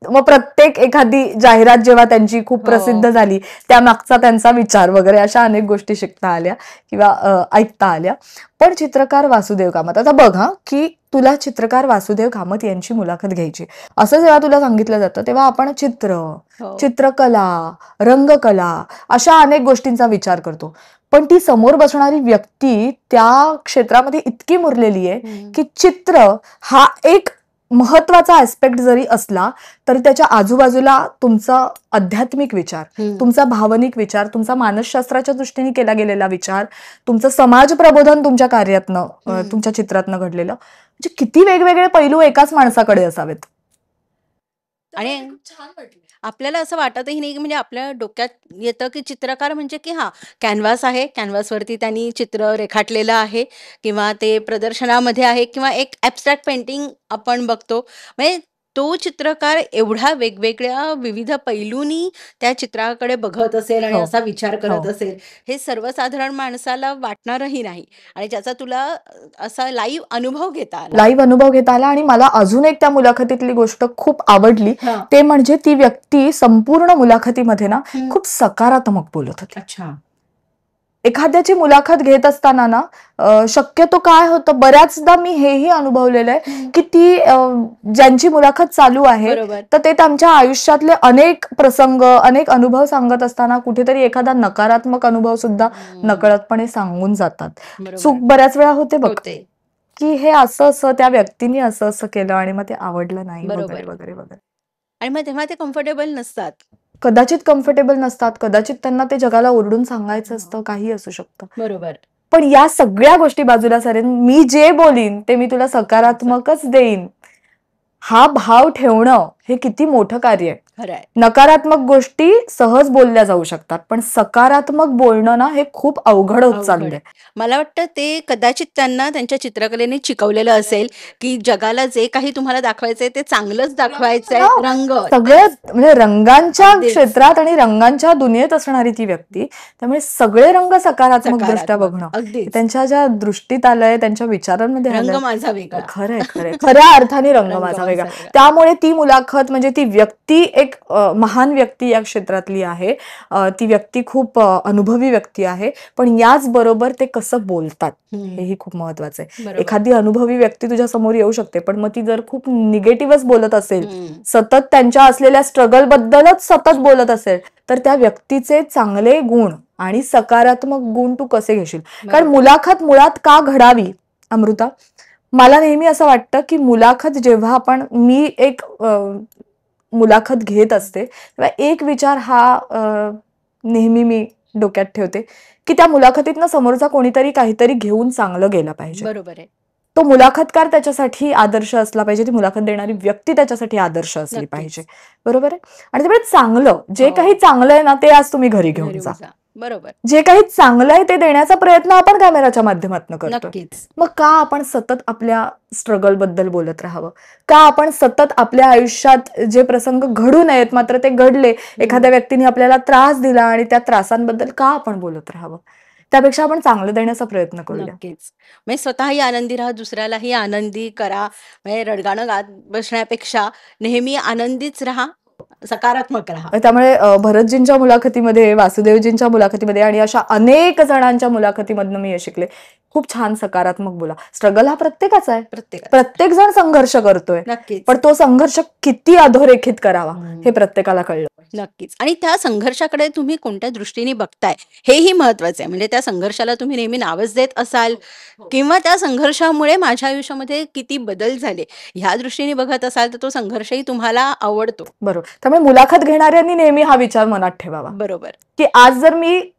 B: मग प्रत्येक एखादी जाहिरात जेव्हा त्यांची खूप प्रसिद्ध
A: हो.
B: झाली, त्यामागचा त्यांचा विचार वगैरे अशा अनेक गोष्टी शिकता आल्या किंवा ऐकता आल्या. पण चित्रकार वासुदेव कामत, आता बघ हां, की तुला चित्रकार वासुदेव कामत यांची मुलाखत घ्यायची. असं जेव्हा तुला सांगितलं जातं, तेव्हा आपण चित्र,
A: हो.
B: चित्रकला, रंगकला अशा अनेक गोष्टींचा विचार करतो. पण ती समोर बसणारी व्यक्ती त्या क्षेत्रामध्ये इतकी मुरलेली आहे,
A: हं.
B: की चित्र हा एक महत्वाचा ॲस्पेक्ट जरी असला, तरी त्याच्या आजूबाजूला तुमचा आध्यात्मिक विचार,
A: हं.
B: तुमचा भावनिक विचार, तुमचा मानसशास्त्राच्या दृष्टीने केला गेलेला विचार, तुमचं समाज प्रबोधन तुमच्या कार्यातनं
A: हं.
B: तुमच्या चित्रातनं घडलेलं, म्हणजे किती वेगवेगळे पैलू एकाच माणसाकडे असावेत.
A: आणि आपल्याला असं वाटतही नाही, की म्हणजे आपल्या डोक्यात येतं, की चित्रकार म्हणजे की हां, कॅनव्हास आहे. कॅनव्हासवरती त्यांनी चित्र रेखाटलेलं आहे किंवा ते प्रदर्शनामध्ये आहे किंवा एक ॲब्स्ट्रॅक्ट पेंटिंग आपण बघतो. म्हणजे तो चित्रकार एवढ्या वेगवेगळ्या विविध पैलूंनी त्या चित्राकडे बघत असेल आणि
B: हो,
A: असा विचार
B: हो.
A: करत असेल, हे सर्वसाधारण माणसाला वाटणारही नाही आणि ज्याचा तुला असा लाईव्ह अनुभव घेता आला.
B: लाईव्ह अनुभव घेता आला आणि मला अजून एक त्या मुलाखतीतली गोष्ट खूप आवडली.
A: हां.
B: ते म्हणजे ती व्यक्ती संपूर्ण मुलाखतीमध्ये ना
A: हं.
B: खूप सकारात्मक बोलत होती.
A: अच्छा.
B: एखाद्याची मुलाखत घेत असताना ना शक्यतो काय होतं, बऱ्याचदा मी हेही अनुभवलेलं आहे,
A: हं.
B: की ती ज्यांची मुलाखत चालू आहे,
A: बरोबर.
B: तर ते त्यांच्या आयुष्यातले अनेक प्रसंग, अनेक अनुभव सांगत असताना कुठेतरी एखादा नकारात्मक अनुभव सुद्धा
A: हं.
B: नकळतपणे सांगून जातात.
A: बरोबर.
B: चूक बऱ्याच वेळा होते बघ,
A: होते.
B: की हे असं त्या व्यक्तीने असं केलं आणि मग ते आवडलं नाही वगैरे
A: बरोबर.
B: वगैरे वगैरे.
A: आणि मग तेव्हा ते कम्फर्टेबल नसतात.
B: कदाचित कम्फर्टेबल नसतात, कदाचित त्यांना ते जगाला ओरडून सांगायचं असतं, काही असू शकतं.
A: बरोबर.
B: पण या सगळ्या गोष्टी बाजूला सारेन, मी जे बोलीन ते मी तुला सकारात्मकच देईन. हा भाव ठेवणं हे किती मोठं कार्य आहे.
A: खरं आहे.
B: नकारात्मक गोष्टी सहज बोलल्या जाऊ शकतात, पण सकारात्मक बोलणं ना हे खूप अवघड होत
A: अवघड
B: चाललंय.
A: आहे. मला वाटतं ते कदाचित त्यांना त्यांच्या चित्रकलेने शिकवलेलं असेल, की जगाला जे काही तुम्हाला दाखवायचंय ते चांगलंच दाखवायचंय.
B: हो,
A: रंग
B: सगळं म्हणजे रंगांच्या
A: अगदीच
B: क्षेत्रात आणि रंगांच्या दुनियेत असणारी ती व्यक्ती. त्यामुळे सगळे रंग सकारात्मक दृष्ट्या
A: सकारात्मक.
B: बघणं,
A: अगदीच.
B: त्यांच्या ज्या दृष्टीत आलंय, त्यांच्या विचारांमध्ये
A: रंग
B: आलंय.
A: माझा वेगळा.
B: खरंय, खरंय. खऱ्या अर्थाने रंग
A: रंग
B: माझा वेगळा.
A: माझा वेगळा.
B: त्यामुळे ती मुलाखत म्हणजे ती व्यक्ती एक महान व्यक्ती या क्षेत्रातली आहे. ती व्यक्ती खूप अनुभवी व्यक्ती आहे. पण याचबरोबर ते कसं बोलतात
A: हं.
B: हेही खूप महत्वाचं आहे.
A: बरोबर.
B: एखादी अनुभवी व्यक्ती तुझ्या समोर येऊ शकते, पण मग ती जर खूप निगेटिव्हच बोलत असेल,
A: हं.
B: सतत त्यांच्या असलेल्या स्ट्रगल बद्दलच सतत बोलत असेल, तर त्या व्यक्तीचे चांगले गुण आणि सकारात्मक गुण तू कसे घेशील? कारण
A: बरोबर.
B: मुलाखत मुळात का घडावी, अमृता? मला नेहमी असं वाटतं, की मुलाखत जेव्हा मी एक मुलाखत घेत असते, तेव्हा एक विचार हा नेहमी मी डोक्यात ठेवते, की त्या मुलाखतीतनं समोरचा कोणीतरी काहीतरी घेऊन चांगलं गेला पाहिजे.
A: बरोबर आहे.
B: तो मुलाखतकार त्याच्यासाठी आदर्श असला पाहिजे, ती मुलाखत देणारी व्यक्ती त्याच्यासाठी आदर्श असली
A: नक्कीच.
B: पाहिजे. बरोबर आहे? आणि त्यामुळे चांगलं, जे
A: हो.
B: काही चांगलं आहे ना, ते आज तुम्ही घरी घेऊन
A: घरी
B: जा.
A: जा. बरोबर.
B: जे काही चांगलं आहे ते देण्याचा प्रयत्न आपण कॅमेराच्या माध्यमातून करतोय.
A: नक्कीच.
B: मग का आपण सतत आपल्या स्ट्रगल बद्दल बोलत राहावं? का आपण सतत आपल्या आयुष्यात जे प्रसंग घडू नयेत मात्र ते घडले, एखाद्या व्यक्तीने आपल्याला त्रास दिला आणि त्या त्रासांबद्दल का आपण बोलत राहावं? त्यापेक्षा आपण चांगलं देण्याचा प्रयत्न करूया.
A: नक्कीच. म्हणजे स्वतःही आनंदी राहा, दुसऱ्यालाही आनंदी करा. म्हणजे रडगाणं गात बसण्यापेक्षा नेहमी आनंदीच राहा सकारात्मक राहा.
B: त्यामुळे भरतजींच्या मुलाखतीमध्ये, वासुदेवजींच्या मुलाखतीमध्ये आणि अशा अनेक जणांच्या मुलाखतीमधनं मी हे शिकले, खूप छान सकारात्मक बोला. स्ट्रगल हा प्रत्येकाचा आहे, प्रत्येक जण संघर्ष करतोय,
A: नक्कीच.
B: पण तो संघर्ष किती अधोरेखित करावा हे प्रत्येकाला कळलं.
A: नक्कीच. आणि त्या संघर्षाकडे तुम्ही कोणत्या दृष्टीने बघताय हेही महत्वाचं आहे. म्हणजे त्या संघर्षाला तुम्ही नेहमी नावच देत असाल किंवा त्या संघर्षामुळे माझ्या आयुष्यामध्ये किती बदल झाले ह्या दृष्टीने बघत असाल तर तो संघर्षही तुम्हाला आवडतो.
B: बरोबर. त्यामुळे मुलाखत घेणाऱ्यांनी नेहमी हा विचार मनात ठेवावा,
A: बरोबर,
B: की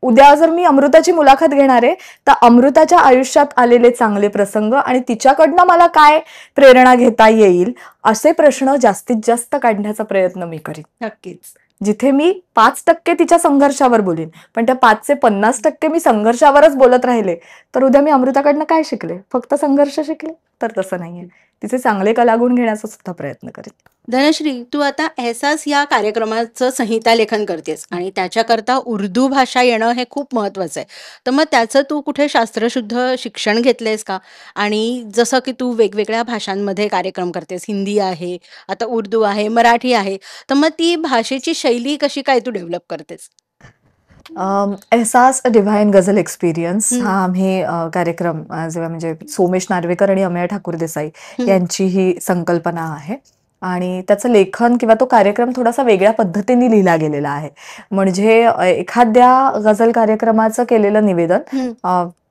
B: उद्या जर मी अमृताची मुलाखत घेणार आहे तर अमृताच्या आयुष्यात आलेले चांगले प्रसंग आणि तिच्याकडनं मला काय प्रेरणा घेता येईल असे प्रश्न जास्तीत जास्त काढण्याचा प्रयत्न मी करीन.
A: नक्कीच.
B: जिथे मी 5% तिच्या संघर्षावर बोलीन, पण त्या 5 चे 50% मी संघर्षावरच बोलत राहिले तर उद्या मी अमृताकडनं काय शिकले? फक्त संघर्ष शिकले? तर तसं नाहीये. तिचे चांगले कलागुण घेण्याचा सुद्धा प्रयत्न करेन.
A: धनश्री, तू आता एहसास या कार्यक्रमाचं संहिता लेखन करतेस आणि त्याच्याकरता उर्दू भाषा येणं हे खूप महत्वाचं आहे. तर मग त्याचं तू कुठे शास्त्रशुद्ध शिक्षण घेतलंयस का? आणि जसं की तू वेगवेगळ्या भाषांमध्ये कार्यक्रम करतेस, हिंदी आहे, आता उर्दू आहे, मराठी आहे, तर मग ती भाषेची शैली कशी काय तू डेव्हलप करतेस?
B: एहसास अ डिव्हाइन गझल एक्सपिरियन्स हा आम्ही कार्यक्रम जेव्हा म्हणजे सोमेश नार्वेकर आणि अमेय ठाकूर देसाई यांची ही संकल्पना आहे आणि त्याचं लेखन किंवा तो कार्यक्रम थोडासा वेगळ्या पद्धतीने लिहिला गेलेला आहे. म्हणजे एखाद्या गझल कार्यक्रमाचं केलेलं निवेदन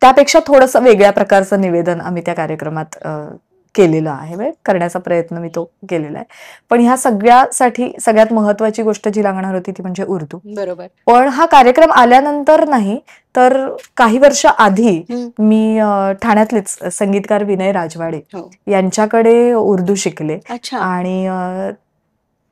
B: त्यापेक्षा थोडंसं वेगळ्या प्रकारचं निवेदन आम्ही त्या कार्यक्रमात केलेलं आहे, म्हणजे करण्याचा प्रयत्न मी तो केलेला आहे. पण ह्या सगळ्यासाठी सगळ्यात महत्वाची गोष्ट जी लागणार होती ती म्हणजे उर्दू.
A: बरोबर.
B: पण हा कार्यक्रम आल्यानंतर नाही तर काही वर्ष आधी मी ठाण्यातलेच संगीतकार विनय राजवाडे यांच्याकडे उर्दू शिकले. आणि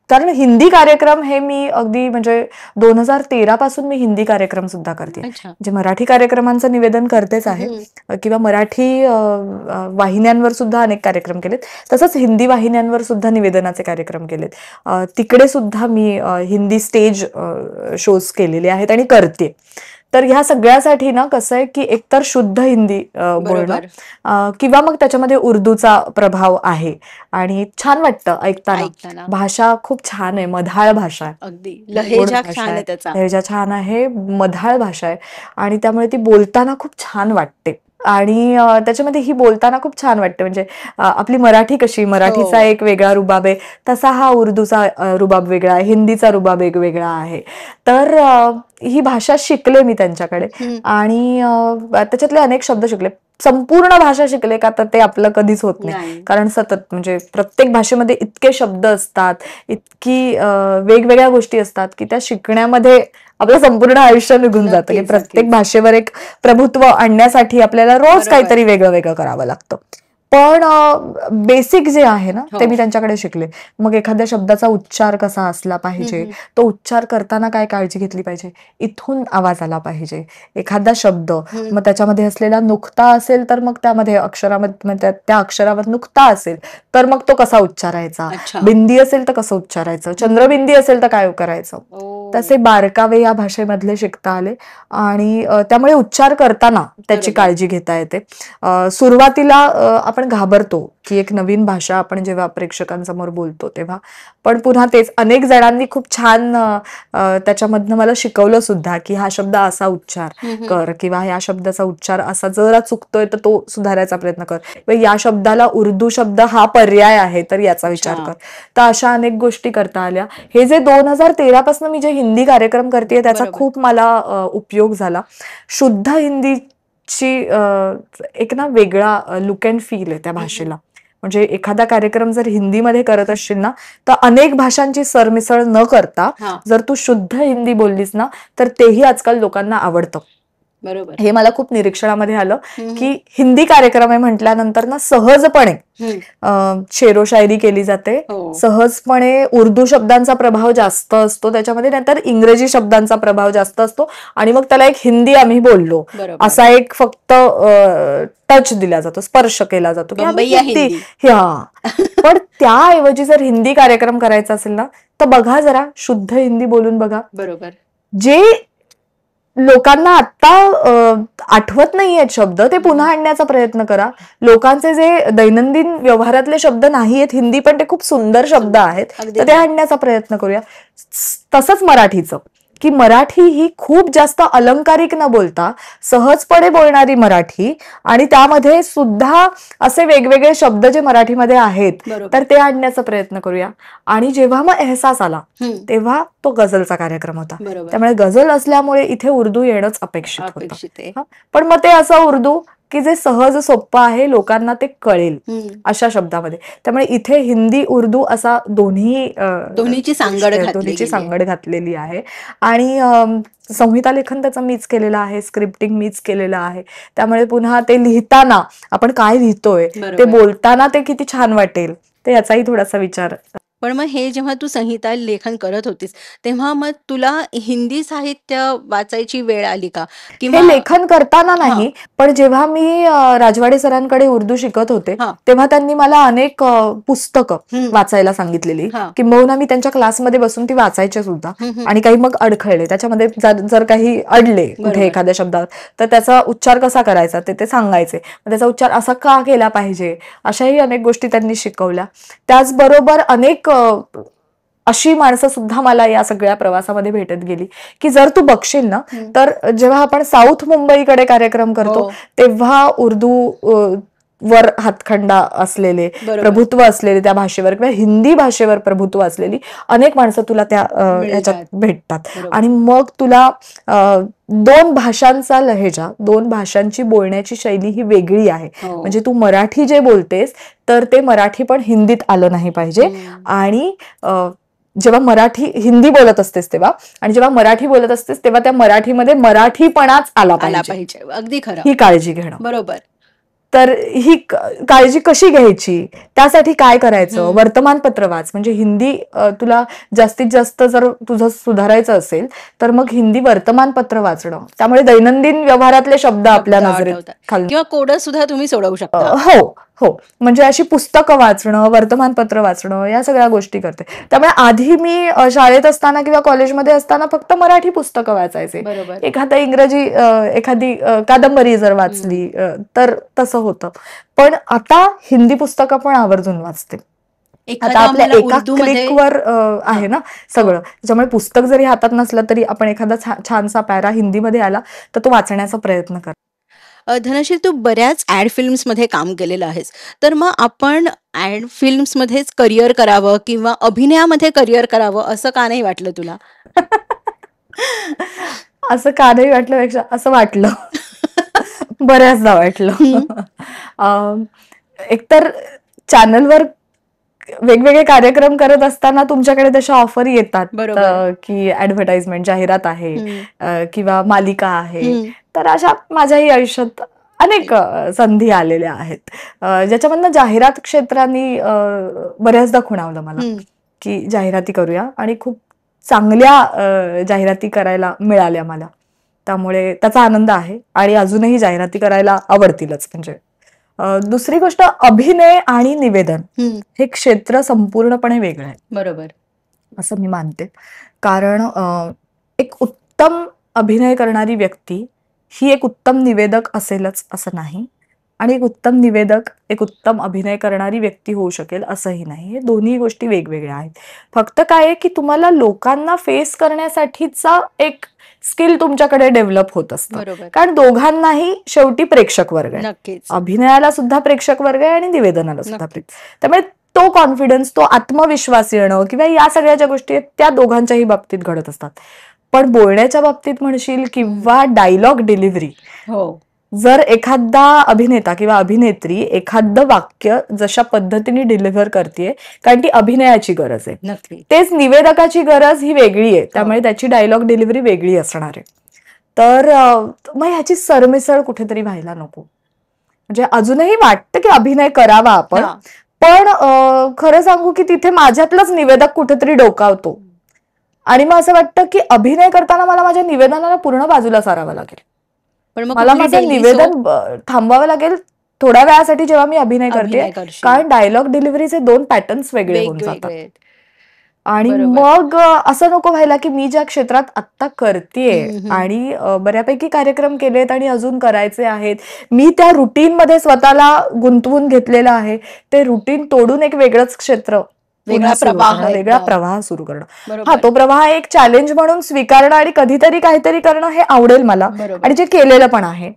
B: कारण हिंदी कार्यक्रम हे मी अगदी म्हणजे 2013 पासून मी हिंदी कार्यक्रम सुद्धा करते. म्हणजे मराठी कार्यक्रमांचं निवेदन करतेच आहे किंवा मराठी वाहिन्यांवर सुद्धा अनेक कार्यक्रम केलेत, तसंच हिंदी वाहिन्यांवर सुद्धा निवेदनाचे कार्यक्रम केलेत. तिकडे सुद्धा मी हिंदी स्टेज शोज केलेले आहेत आणि करते. तर ह्या सगळ्यासाठी ना कसं आहे की एकतर शुद्ध हिंदी बोलणं किंवा मग त्याच्यामध्ये उर्दूचा प्रभाव आहे आणि छान वाटतं ऐकताना. भाषा खूप छान आहे, मधाळ भाषा आहे,
A: अगदी लहेजा छान आहे,
B: मधाळ भाषा आहे आणि त्यामुळे ती बोलताना खूप छान वाटते. आणि त्याच्यामध्ये ही बोलताना खूप छान वाटते. म्हणजे आपली मराठी कशी, मराठीचा एक वेगळा रुबाब आहे, तसा हा उर्दूचा रुबाब वेगळा आहे, हिंदीचा रुबाब एक वेगळा आहे. तर ही भाषा शिकले मी त्यांच्याकडे आणि त्याच्यातले अनेक शब्द शिकले. संपूर्ण भाषा शिकले का तर ते आपलं कधीच होत नाही, कारण सतत म्हणजे प्रत्येक भाषेमध्ये इतके शब्द असतात, इतकी वेगवेगळ्या गोष्टी असतात की त्या शिकण्यामध्ये आपलं संपूर्ण आयुष्य निघून जातं. की प्रत्येक भाषेवर एक प्रभुत्व आणण्यासाठी आपल्याला रोज काहीतरी वेगळं वेगळं करावं लागतं. पण बेसिक जे आहे ना ते मी त्यांच्याकडे शिकले. मग एखाद्या शब्दाचा उच्चार कसा असला पाहिजे, तो उच्चार करताना काय काळजी घेतली पाहिजे, इथून आवाज आला पाहिजे. एखादा शब्द मग त्याच्यामध्ये असलेला नुक्ता असेल तर मग त्यामध्ये अक्षरामध्ये त्या अक्षरावर नुक्ता असेल तर मग तो कसा उच्चारायचा, बिंदी असेल तर कसं उच्चारायचं, चंद्रबिंदी असेल तर काय करायचं, तसे बारकावे या भाषेमधले शिकता आले आणि त्यामुळे उच्चार करताना त्याची काळजी घेता येते. सुरुवातीला आपण घाबरतो की एक नवीन भाषा आपण जेव्हा प्रेक्षकांसमोर बोलतो तेव्हा, पण पुन्हा तेच अनेक जणांनी खूप छान त्याच्यामधनं मला शिकवलं सुद्धा की हा शब्द असा उच्चार कर किंवा या शब्दाचा उच्चार असा जरा चुकतोय तर तो सुधारायचा प्रयत्न कर, या शब्दाला उर्दू शब्द हा पर्याय आहे तर याचा विचार कर. तर अशा अनेक गोष्टी करता आल्या. हे जे 2013 पासून मी जे हिंदी कार्यक्रम करते त्याचा खूप मला उपयोग झाला. शुद्ध हिंदीची एक ना वेगळा लुक अँड फील आहे त्या भाषेला. म्हणजे एखादा कार्यक्रम जर हिंदीमध्ये करत असशील ना तर अनेक भाषांची सरमिसळ न करता जर तू शुद्ध हिंदी बोललीस ना तर तेही आजकाल लोकांना आवडतं.
A: बरोबर.
B: हे मला खूप निरीक्षणामध्ये आलं की हिंदी कार्यक्रम आहे म्हटल्यानंतर ना सहजपणे शेरो शायरी केली जाते, सहजपणे उर्दू शब्दांचा प्रभाव जास्त असतो त्याच्यामध्ये, नंतर इंग्रजी शब्दांचा प्रभाव जास्त असतो आणि मग त्याला एक हिंदी आम्ही बोललो असा एक फक्त टच दिला जातो, स्पर्श केला जातो की पण त्याऐवजी जर हिंदी कार्यक्रम करायचा असेल ना तर बघा जरा शुद्ध हिंदी बोलून बघा.
A: बरोबर.
B: जे लोकांना आता आठवत नाहीयेत शब्द, ते पुन्हा आणण्याचा प्रयत्न करा. लोकांचे जे दैनंदिन व्यवहारातले शब्द नाहीयेत हिंदी, पण ते खूप सुंदर शब्द आहेत,
A: अगदी
B: तर ते आणण्याचा प्रयत्न करूया. तसंच मराठीचं, की मराठी ही खूप जास्त अलंकारिक न बोलता सहजपणे बोलणारी मराठी, आणि त्यामध्ये सुद्धा असे वेगवेगळे शब्द जे मराठीमध्ये आहेत
A: बरोबर.
B: तर ते आणण्याचा प्रयत्न करूया. आणि जेव्हा मग एहसास आला तेव्हा तो गझलचा कार्यक्रम होता.
A: बरोबर.
B: त्यामुळे गझल असल्यामुळे इथे उर्दू येणंच अपेक्षित होतं.
A: अपेक्षित आहे.
B: हा, पण मग ते असं उर्दू की जे सहज सोपं आहे, लोकांना ते कळेल अशा शब्दामध्ये. त्यामुळे इथे हिंदी उर्दू असा
A: दोन्हीची सांगड घातली
B: दोन्हीची
A: गेली आहे.
B: सांगड घातलेली आहे. आणि संहिता लेखन त्याचं मीच केलेलं आहे, स्क्रिप्टिंग मीच केलेलं आहे. त्यामुळे पुन्हा ते लिहिताना आपण काय लिहितोय, ते
A: बरोबर.
B: बोलताना ते किती छान वाटेल, ते याचाही थोडासा विचार.
A: पण मग हे जेव्हा तू संहिता लेखन करत होतीस तेव्हा मग तुला हिंदी साहित्य वाचायची वेळ आली का?
B: हे लेखन करताना नाही, पण जेव्हा मी राजवाडे सरांकडे उर्दू शिकत होते
A: हा.
B: तेव्हा त्यांनी मला अनेक पुस्तकं वाचायला सांगितलेली,
A: हा.
B: किंबहुना मी त्यांच्या क्लासमध्ये बसून ती वाचायचे सुद्धा.
A: हम्म.
B: आणि काही मग अडखळले त्याच्यामध्ये, जर काही अडले
A: बरोबर.
B: कुठे एखाद्या शब्दात, तर त्याचा उच्चार कसा करायचा ते सांगायचे, त्याचा उच्चार असा का केला पाहिजे, अशाही अनेक गोष्टी त्यांनी शिकवल्या. त्याचबरोबर अनेक अशी माणसं सुद्धा मला या सगळ्या प्रवासामध्ये भेटत गेली, की जर तू बघशील ना, तर जेव्हा आपण साऊथ मुंबईकडे कार्यक्रम करतो तेव्हा उर्दू वर हातखंडा असलेले, प्रभुत्व असलेले त्या भाषेवर, किंवा हिंदी भाषेवर प्रभुत्व असलेली अनेक माणसं तुला त्या ह्याच्यात भेटतात. आणि मग तुला दोन भाषांचा लहेजा, दोन भाषांची बोलण्याची शैली ही वेगळी आहे. म्हणजे तू मराठी जे बोलतेस तर ते मराठी पण हिंदीत आलं नाही पाहिजे. आणि जेव्हा मराठी हिंदी बोलत असतेस तेव्हा, आणि जेव्हा मराठी बोलत असतेस तेव्हा त्या मराठीमध्ये मराठीपणाच आला पाहिजे.
A: अगदी खरं.
B: ही काळजी घेणं.
A: बरोबर.
B: तर ही काळजी कशी घ्यायची, त्यासाठी काय करायचं, वर्तमानपत्र वाच. म्हणजे हिंदी तुला जास्तीत जास्त जर तुझं सुधारायचं असेल तर मग हिंदी वर्तमानपत्र वाचणं. त्यामुळे दैनंदिन व्यवहारातले शब्द आपल्या नजरेत खाली,
A: किंवा कोड सुद्धा तुम्ही सोडवू शकता.
B: हो हो, म्हणजे अशी पुस्तकं वाचणं, वर्तमानपत्र वाचणं, या सगळ्या गोष्टी करते. त्यामुळे आधी मी शाळेत असताना किंवा कॉलेजमध्ये असताना फक्त मराठी पुस्तकं वाचायचे. एखादा इंग्रजी एखादी कादंबरी जर वाचली तर तसं होतं. पण आता हिंदी पुस्तकं पण आवर्जून वाचते. आता आपल्या एका क्लिकवर आहे ना सगळं. त्याच्यामुळे पुस्तक जरी हातात नसलं तरी आपण एखादा छानसा पॅरा हिंदीमध्ये आला तर तो वाचण्याचा प्रयत्न कर.
A: धनश्री, तू बऱ्याच ॲड फिल्म्समध्ये काम केलेलं आहेस, तर मग आपण ॲड फिल्म्समध्येच करिअर करावं किंवा अभिनयामध्ये करिअर करावं असं का नाही वाटलं तुला?
B: असं का नाही वाटलं पेक्षा असं वाटलं. बऱ्याचदा वाटलं. एकतर चॅनलवर वेगवेगळे कार्यक्रम करत असताना तुमच्याकडे तशा ऑफर येतात की ऍडव्हर्टाइजमेंट, जाहिरात आहे किंवा मालिका आहे. तर अशा माझ्याही आयुष्यात अनेक संधी आलेल्या आहेत, ज्याच्यामधनं जाहिरात क्षेत्राने बऱ्याचदा खुणावलं मला की जाहिराती करूया, आणि खूप चांगल्या जाहिराती करायला मिळाल्या मला. त्यामुळे त्याचा आनंद आहे आणि अजूनही जाहिराती करायला आवडतीलच. म्हणजे दुसरी गोष्ट, अभिनय आणि निवेदन हे क्षेत्र संपूर्णपणे वेगळं आहे.
A: बरोबर,
B: असं मी मानते. कारण एक उत्तम अभिनय करणारी व्यक्ती ही एक उत्तम निवेदक असेलच असं नाही, आणि एक उत्तम निवेदक एक उत्तम अभिनय करणारी व्यक्ती होऊ शकेल असंही नाही. हे दोन्ही गोष्टी वेगवेगळ्या आहेत. फक्त काय आहे की तुम्हाला लोकांना फेस करण्यासाठीचा एक स्किल तुमच्याकडे डेव्हलप होत असतं. कारण दोघांनाही शेवटी प्रेक्षक वर्ग आहे. अभिनयाला सुद्धा प्रेक्षक वर्ग आहे आणि निवेदनाला सुद्धा प्रेक्षक. त्यामुळे तो कॉन्फिडन्स, तो आत्मविश्वास येणं किंवा या सगळ्या ज्या गोष्टी आहेत त्या दोघांच्याही बाबतीत घडत असतात. पण बोलण्याच्या बाबतीत म्हणशील किंवा डायलॉग डिलिव्हरी, जर एखादा अभिनेता किंवा अभिनेत्री एखादं वाक्य जशा पद्धतीने डिलिव्हर करते, कारण ती अभिनयाची गरज आहे, तेच निवेदकाची गरज ही वेगळी आहे. त्यामुळे त्याची डायलॉग डिलिव्हरी वेगळी असणार आहे. तर मग ह्याची सरमिसळ कुठेतरी व्हायला नको. म्हणजे अजूनही वाटतं की अभिनय करावा आपण, पण खरं सांगू की तिथे माझ्यातलंच निवेदक कुठेतरी डोकावतो, आणि मग असं वाटतं की अभिनय करताना मला माझ्या निवेदनाला पूर्ण बाजूला सारावं लागेल, मला माझं निवेदन थांबवावं लागेल थोड्या वेळासाठी जेव्हा मी अभिनय करते, कारण डायलॉग डिलिव्हरीचे दोन पॅटर्न्स वेगळे होऊन जातात. आणि
A: बरोबर.
B: मग असं नको व्हायला की मी ज्या क्षेत्रात आत्ता करतेय
A: हं, हं.
B: आणि बऱ्यापैकी कार्यक्रम केलेत आणि अजून करायचे आहेत, मी त्या रुटीन मध्ये स्वतःला गुंतवून घेतलेलं आहे, ते रुटीन तोडून एक वेगळंच क्षेत्र
A: वेगळा
B: पुन्हा सुरू
A: प्रवाह
B: करणं, वेगळा
A: एकदम.
B: प्रवाह सुरू करणं. हा,
A: बरोबर,
B: तो प्रवाह एक चॅलेंज म्हणून स्वीकारणं आणि कधीतरी काहीतरी करणं हे आवडेल मला.
A: बरोबर.
B: आणि जे केलेलं पण आहे.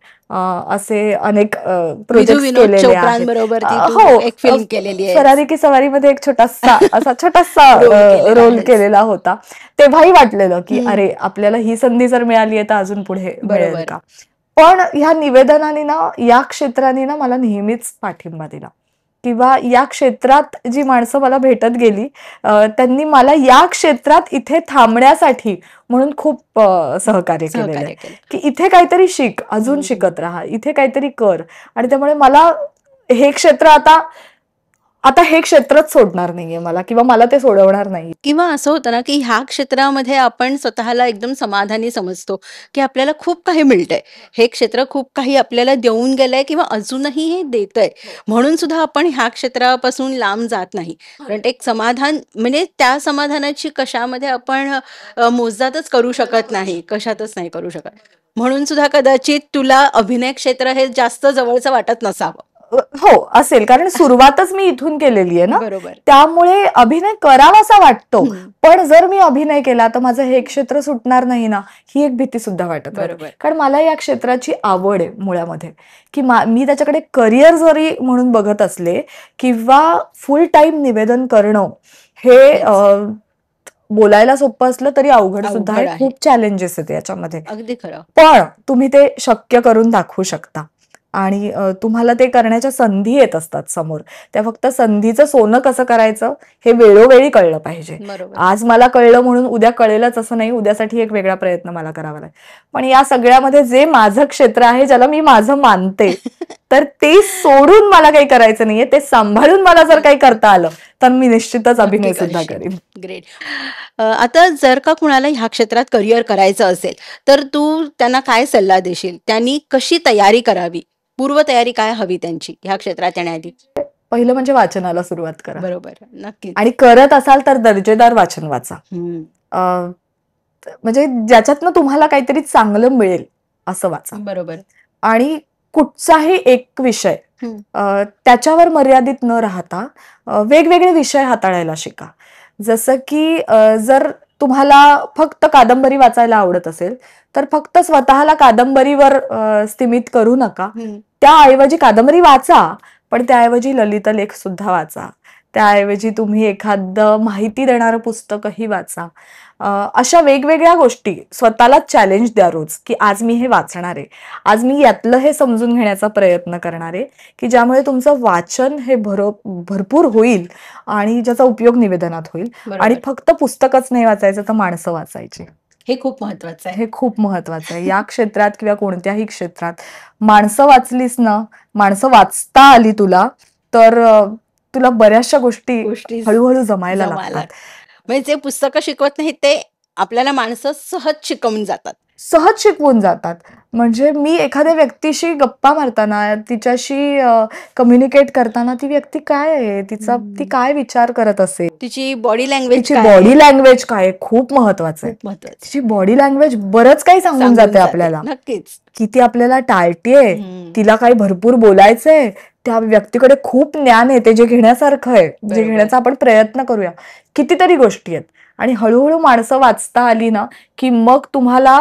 B: असे अनेक
A: विधू
B: प्रोजेक्ट्स
A: विनोद
B: केलेले आहेत.
A: चोप्रांबरोबर ती तू
B: हो,
A: एक फिल्म केलेली आहेस.
B: फरारी की सवारीमध्ये एक छोटासा
A: रोल केलेला
B: रोल
A: आहेस.
B: केलेला होता. तेव्हाही वाटलेलं की
A: हं.
B: अरे आपल्याला ही संधी जर मिळाली आहे तर अजून पुढे मिळेल
A: बरोबर.
B: का. पण ह्या निवेदनाने ना, या क्षेत्राने ना मला नेहमीच पाठिंबा दिला किंवा या क्षेत्रात जी माणसं मला भेटत गेली, त्यांनी मला या क्षेत्रात इथे थांबण्यासाठी म्हणून खूप सहकार्य केलेलं आहे
A: सहकार्य केलं.
B: की इथे काहीतरी शिक, अजून
A: हं, हं.
B: शिकत राहा, इथे काहीतरी कर. आणि त्यामुळे मला हे क्षेत्र आता आता हे क्षेत्रच सोडणार नाहीये मला किंवा मला ते सोडवणार नाही.
A: किंवा असं होतं ना, की ह्या क्षेत्रामध्ये आपण स्वतःला एकदम समाधानी समजतो, की आपल्याला खूप काही मिळतंय. हे क्षेत्र खूप काही आपल्याला देऊन गेलंय किंवा अजूनही हे देतंय. म्हणून सुद्धा आपण ह्या क्षेत्रापासून लांब जात नाही. कारण ते एक समाधान म्हणजे त्या समाधानाची कशामध्ये आपण मोजदादच करू शकत नाही. कशातच नाही करू शकत. म्हणून सुद्धा कदाचित तुला अभिनय क्षेत्र हे जास्त जवळचं वाटत नसावं.
B: हो, असेल, कारण सुरुवातच मी इथून केलेली आहे ना,
A: बरोबर.
B: त्यामुळे अभिनय करावासा वाटतो.
A: हं.
B: पण जर मी अभिनय केला तर माझं हे क्षेत्र सुटणार नाही ना, ही एक भीती सुद्धा वाटत राहते.
A: बरोबर.
B: कारण मला या क्षेत्राची आवड आहे मुळामध्ये, की मी त्याच्याकडे करिअर जरी म्हणून बघत असले किंवा फुल टाइम निवेदन करणं हे
A: तेच.
B: बोलायला सोपं असलं तरी अवघड सुद्धा आहे.
A: अवघड आहे.
B: खूप चॅलेंजेस आहेत याच्यामध्ये.
A: अगदी खरं.
B: पण तुम्ही ते शक्य करून दाखवू शकता आणि तुम्हाला ते करण्याच्या संधी येत असतात समोर. त्या फक्त संधीचं सोनं कसं करायचं हे वेळोवेळी कळलं पाहिजे.
A: बरोबर.
B: आज मला कळलं म्हणून उद्या कळेलच असं नाही, उद्यासाठी एक वेगळा प्रयत्न मला करावा लागेल. पण या सगळ्यामध्ये जे माझं क्षेत्र आहे, ज्याला मी माझं मानते, तर ते सोडून मला काही करायचं नाहीये. ते सांभाळून मला जर काही करता आलं तर मी निश्चितच
A: नक्की
B: अभिनय सुद्धा
A: करशील.
B: करीन.
A: ग्रेट. आता जर का कुणाला ह्या क्षेत्रात करिअर करायचं असेल, तर तू त्यांना काय सल्ला देशील? त्यांनी कशी तयारी करावी? पूर्वतयारी काय हवी त्यांची ह्या क्षेत्रात येण्याआधी?
B: पहिलं म्हणजे वाचनाला सुरुवात करा
A: बरोबर. नक्कीच.
B: आणि करत असाल तर दर्जेदार वाचन वाचा.
A: हं.
B: अ, म्हणजे ज्याच्यातनं तुम्हाला काहीतरी चांगलं मिळेल असं वाचा.
A: बरोबर.
B: आणि कुठचाही एक विषय
A: हं.
B: त्याच्यावर मर्यादित न राहता वेगवेगळे विषय हाताळायला शिका. जसं की जर तुम्हाला फक्त कादंबरी वाचायला आवडत असेल तर फक्त स्वतःला कादंबरीवर स्थिमित करू नका.
A: हं.
B: त्याऐवजी कादंबरी वाचा, पण त्याऐवजी ललित लेख सुद्धा वाचा. त्याऐवजी तुम्ही एखादं माहिती देणारं पुस्तकही वाचा. अशा वेगवेगळ्या गोष्टी स्वतःला चॅलेंज द्या रोज, की आज मी हे वाचणार आहे. आज मी यातलं हे समजून घेण्याचा प्रयत्न करणार आहे, की ज्यामुळे तुमचं वाचन हे भरपूर होईल आणि ज्याचा उपयोग निवेदनात होईल. आणि
A: बरोबर.
B: फक्त पुस्तकच नाही वाचायचं तर माणसं वाचायची.
A: हे खूप महत्वाचं आहे.
B: हे खूप महत्वाचं आहे. या क्षेत्रात किंवा कोणत्याही क्षेत्रात माणसं वाचलीस ना, माणसं वाचता आली तुला, तर तुला बऱ्याचशा गोष्टी
A: गोष्टी
B: हळूहळू जमायला
A: जमायला
B: लागतात.
A: म्हणजे जे पुस्तकं शिकवत नाहीत ते आपल्याला माणसं सहज शिकवून जातात.
B: सहज शिकवून जातात. म्हणजे मी एखाद्या व्यक्तीशी गप्पा मारताना, तिच्याशी कम्युनिकेट करताना ती व्यक्ती काय आहे, ती काय विचार करत असेल,
A: तिची बॉडी लँग्वेज
B: तिची
A: काय आहे?
B: बॉडी लँग्वेज काय आहे, खूप महत्वाचं आहे.
A: खूप महत्वाचं.
B: तिची बॉडी लँग्वेज बरंच काही सांगून
A: सांगून
B: जाते
A: जाते.
B: आपल्याला.
A: नक्कीच.
B: की ती आपल्याला टाळतेय,
A: हं.
B: तिला काही भरपूर बोलायचंय, त्या व्यक्तीकडे खूप ज्ञान आहे, ते जे घेण्यासारखं आहे, जे
A: बरोबर.
B: घेण्याचा आपण प्रयत्न करूया. कितीतरी गोष्टी आहेत. आणि हळूहळू माणसं वाचता आली ना, की मग तुम्हाला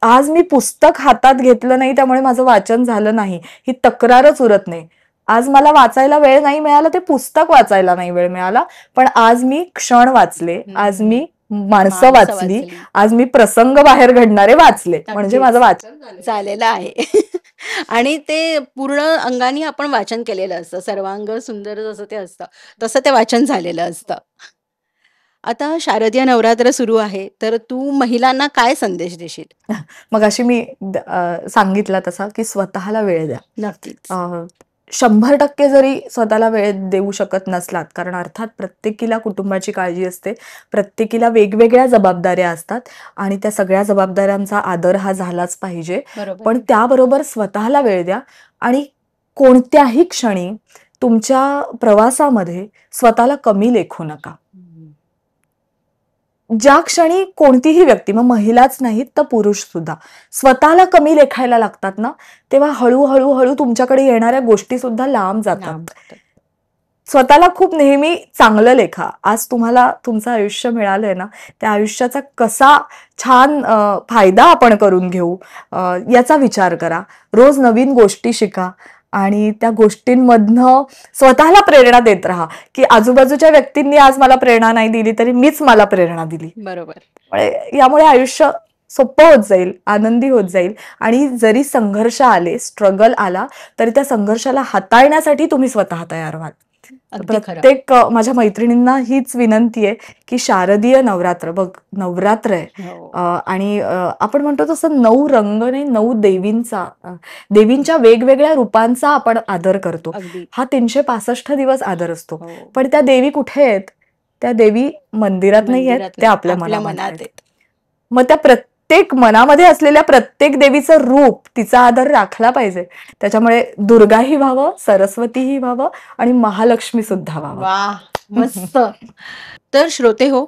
B: आज मी पुस्तक हातात घेतलं नाही त्यामुळे माझं वाचन झालं नाही, ही तक्रारच उरत नाही. आज मला वाचायला वेळ नाही मिळाला, ते पुस्तक वाचायला नाही वेळ मिळाला, पण आज मी क्षण वाचले, आज मी माणसं वाचली, आज मी प्रसंग बाहेर घडणारे वाचले, म्हणजे माझं वाचन
A: झालेलं आहे. आणि ते पूर्ण अंगाने आपण वाचन केलेलं असतं. सर्वांग सुंदर जसं ते असतं, तसं ते वाचन झालेलं असतं. आता शारदीय नवरात्र सुरू आहे, तर तू महिलांना काय संदेश देशील?
B: मग अशी मी सांगितलं तसा की स्वतःला वेळ द्या.
A: नक्कीच.
B: 100% जरी स्वतःला वेळ देऊ शकत नसलात, कारण अर्थात प्रत्येकीला कुटुंबाची काळजी असते, प्रत्येकीला वेगवेगळ्या जबाबदाऱ्या असतात आणि त्या सगळ्या जबाबदाऱ्यांचा आदर हा झालाच पाहिजे.
A: बरोबर.
B: पण त्याबरोबर स्वतःला वेळ द्या आणि कोणत्याही क्षणी तुमच्या प्रवासामध्ये स्वतःला कमी लेखू नका.
A: हं.
B: ज्या क्षणी कोणतीही व्यक्ती, मग महिलाच नाहीत तर पुरुष सुद्धा, स्वतःला कमी लेखायला लागतात ना, तेव्हा हळूहळू हळू तुमच्याकडे येणाऱ्या गोष्टी सुद्धा लांब जातात.
A: लांब जातात.
B: स्वतःला खूप नेहमी चांगलं लेखा. आज तुम्हाला तुमचं आयुष्य मिळालंय ना, त्या आयुष्याचा कसा छान फायदा आपण करून घेऊ याचा विचार करा. रोज नवीन गोष्टी शिका आणि त्या गोष्टींमधनं स्वतःला प्रेरणा देत राहा, की आजूबाजूच्या व्यक्तींनी आज मला प्रेरणा नाही दिली तरी मीच मला प्रेरणा दिली.
A: बरोबर.
B: यामुळे आयुष्य सोपं होत जाईल, आनंदी होत जाईल आणि जरी संघर्ष आले, स्ट्रगल आला, तरी त्या संघर्षाला हाताळण्यासाठी तुम्ही स्वतः तयार व्हाल.
A: अगदी खरं.
B: प्रत्येक माझ्या मैत्रिणींना हीच विनंती आहे की शारदीय नवरात्र, बघ नवरात्र आहे
A: हो.
B: आणि आपण म्हणतो तसं 9 रंग नाही, 9 देवींच्या वेगवेगळ्या रूपांचा आपण आदर करतो.
A: अगदी.
B: हा 365 दिवस आदर असतो.
A: हो.
B: पण त्या देवी कुठे आहेत? त्या देवी मंदिरात नाही आहेत,
A: मंदिरात
B: त्या
A: नाही,
B: आपल्या
A: आपल्या
B: मनात
A: मनात
B: आहेत.
A: आहेत.
B: मग त्या प्रत्येक मनामध्ये असलेल्या प्रत्येक देवीचं रूप, तिचा आदर राखला पाहिजे. त्याच्यामुळे दुर्गाही व्हावं, सरस्वतीही व्हावं आणि महालक्ष्मी सुद्धा व्हावं.
A: वाह! मस्त. तर श्रोते हो,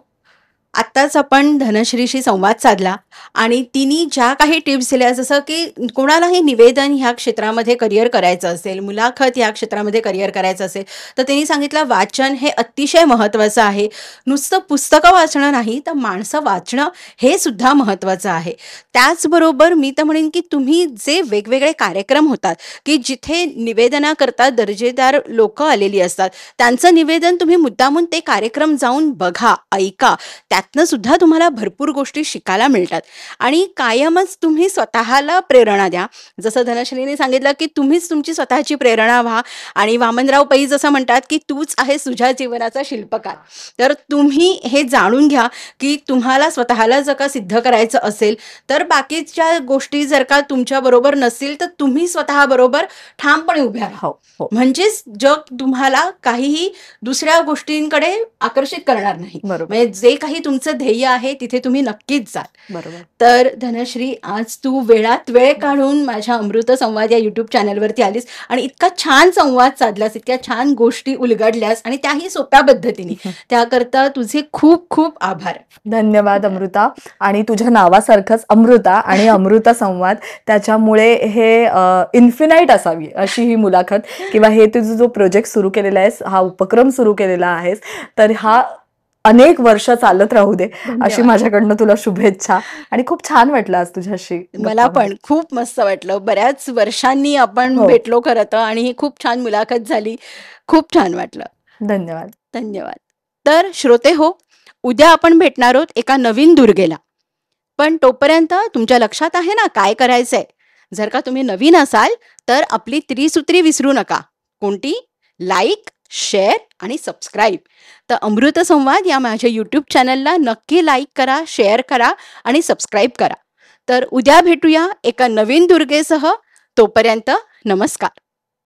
A: आत्ताच आपण धनश्रीशी संवाद साधला आणि तिने ज्या काही टिप्स दिल्या, जसं की कोणालाही निवेदन ह्या क्षेत्रामध्ये करिअर करायचं असेल, मुलाखत ह्या क्षेत्रामध्ये करिअर करायचं असेल, तर त्यांनी सांगितलं वाचन हे अतिशय महत्त्वाचं आहे. नुसतं पुस्तकं वाचणं नाही, तर माणसं वाचणं हे सुद्धा महत्त्वाचं आहे. त्याचबरोबर मी तर म्हणेन की तुम्ही जे वेगवेगळे कार्यक्रम होतात, की जिथे निवेदनाकरता दर्जेदार लोकं आलेली असतात, त्यांचं निवेदन तुम्ही मुद्दामून ते कार्यक्रम जाऊन बघा, ऐका. त्यातनं सुद्धा तुम्हाला भरपूर गोष्टी शिकायला मिळतात आणि कायमच तुम्ही स्वतःला प्रेरणा द्या. जसं धनश्रीने सांगितलं की तुम्हीच तुमची स्वतःची प्रेरणा व्हा आणि वामनराव पै जसं म्हणतात की तूच आहेस तुझ्या जीवनाचा शिल्पकार. तर तुम्ही हे जाणून घ्या की तुम्हाला स्वतःला जर का सिद्ध करायचं असेल, तर बाकीच्या गोष्टी जर का तुमच्याबरोबर नसतील, तर तुम्ही स्वतःबरोबर ठामपणे उभ्या राहा.
B: हो हो
A: म्हणजेच जग तुम्हाला काहीही दुसऱ्या गोष्टींकडे आकर्षित करणार नाही.
B: बरोबर
A: म्हणजे जे काही तुमचं ध्येय आहे तिथे तुम्ही नक्कीच जाल.
B: बरोबर.
A: तर धनश्री, आज तू वेळात वेळ काढून माझ्या अमृत संवाद या युट्यूब चॅनलवरती आलीस आणि इतका छान संवाद साधलास, इतक्या छान गोष्टी उलगडल्यास आणि त्याही सोप्या पद्धतीने. त्याकरता तुझे खूप खूप आभार.
B: धन्यवाद अमृता. आणि तुझ्या नावासारखंच अमृता आणि अमृत संवाद, त्याच्यामुळे हे इन्फिनाईट असावी अशी ही मुलाखत, किंवा हे तुझं जो प्रोजेक्ट सुरू केलेला आहेस, हा उपक्रम सुरू केलेला आहेस, तर हा अनेक वर्ष चालत राहू दे अशी
A: धन्यवाद.
B: माझ्याकडनं तुला शुभेच्छा. आणि खूप छान वाटलं आज तुझ्याशी
A: मला
B: गप्पा
A: पण खूप मस्त वाटलं. बऱ्याच वर्षांनी आपण
B: हो.
A: भेटलो खरं तर आणि ही खूप छान मुलाखत झाली. खूप छान वाटलं.
B: धन्यवाद.
A: धन्यवाद. तर श्रोते हो, उद्या आपण भेटणार आहोत एका नवीन दुर्गेला. पण तोपर्यंत तुमच्या लक्षात आहे ना काय करायचंय? जर का तुम्ही नवीन असाल, तर आपली त्रिसूत्री विसरू नका. कोणती? लाईक, शेअर आणि सबस्क्राईब. तर अमृत संवाद या माझ्या यूट्यूब चॅनलला नक्की लाईक करा, शेअर करा आणि सबस्क्राईब करा. तर उद्या भेटूया एका नवीन दुर्गेसह. तोपर्यंत नमस्कार.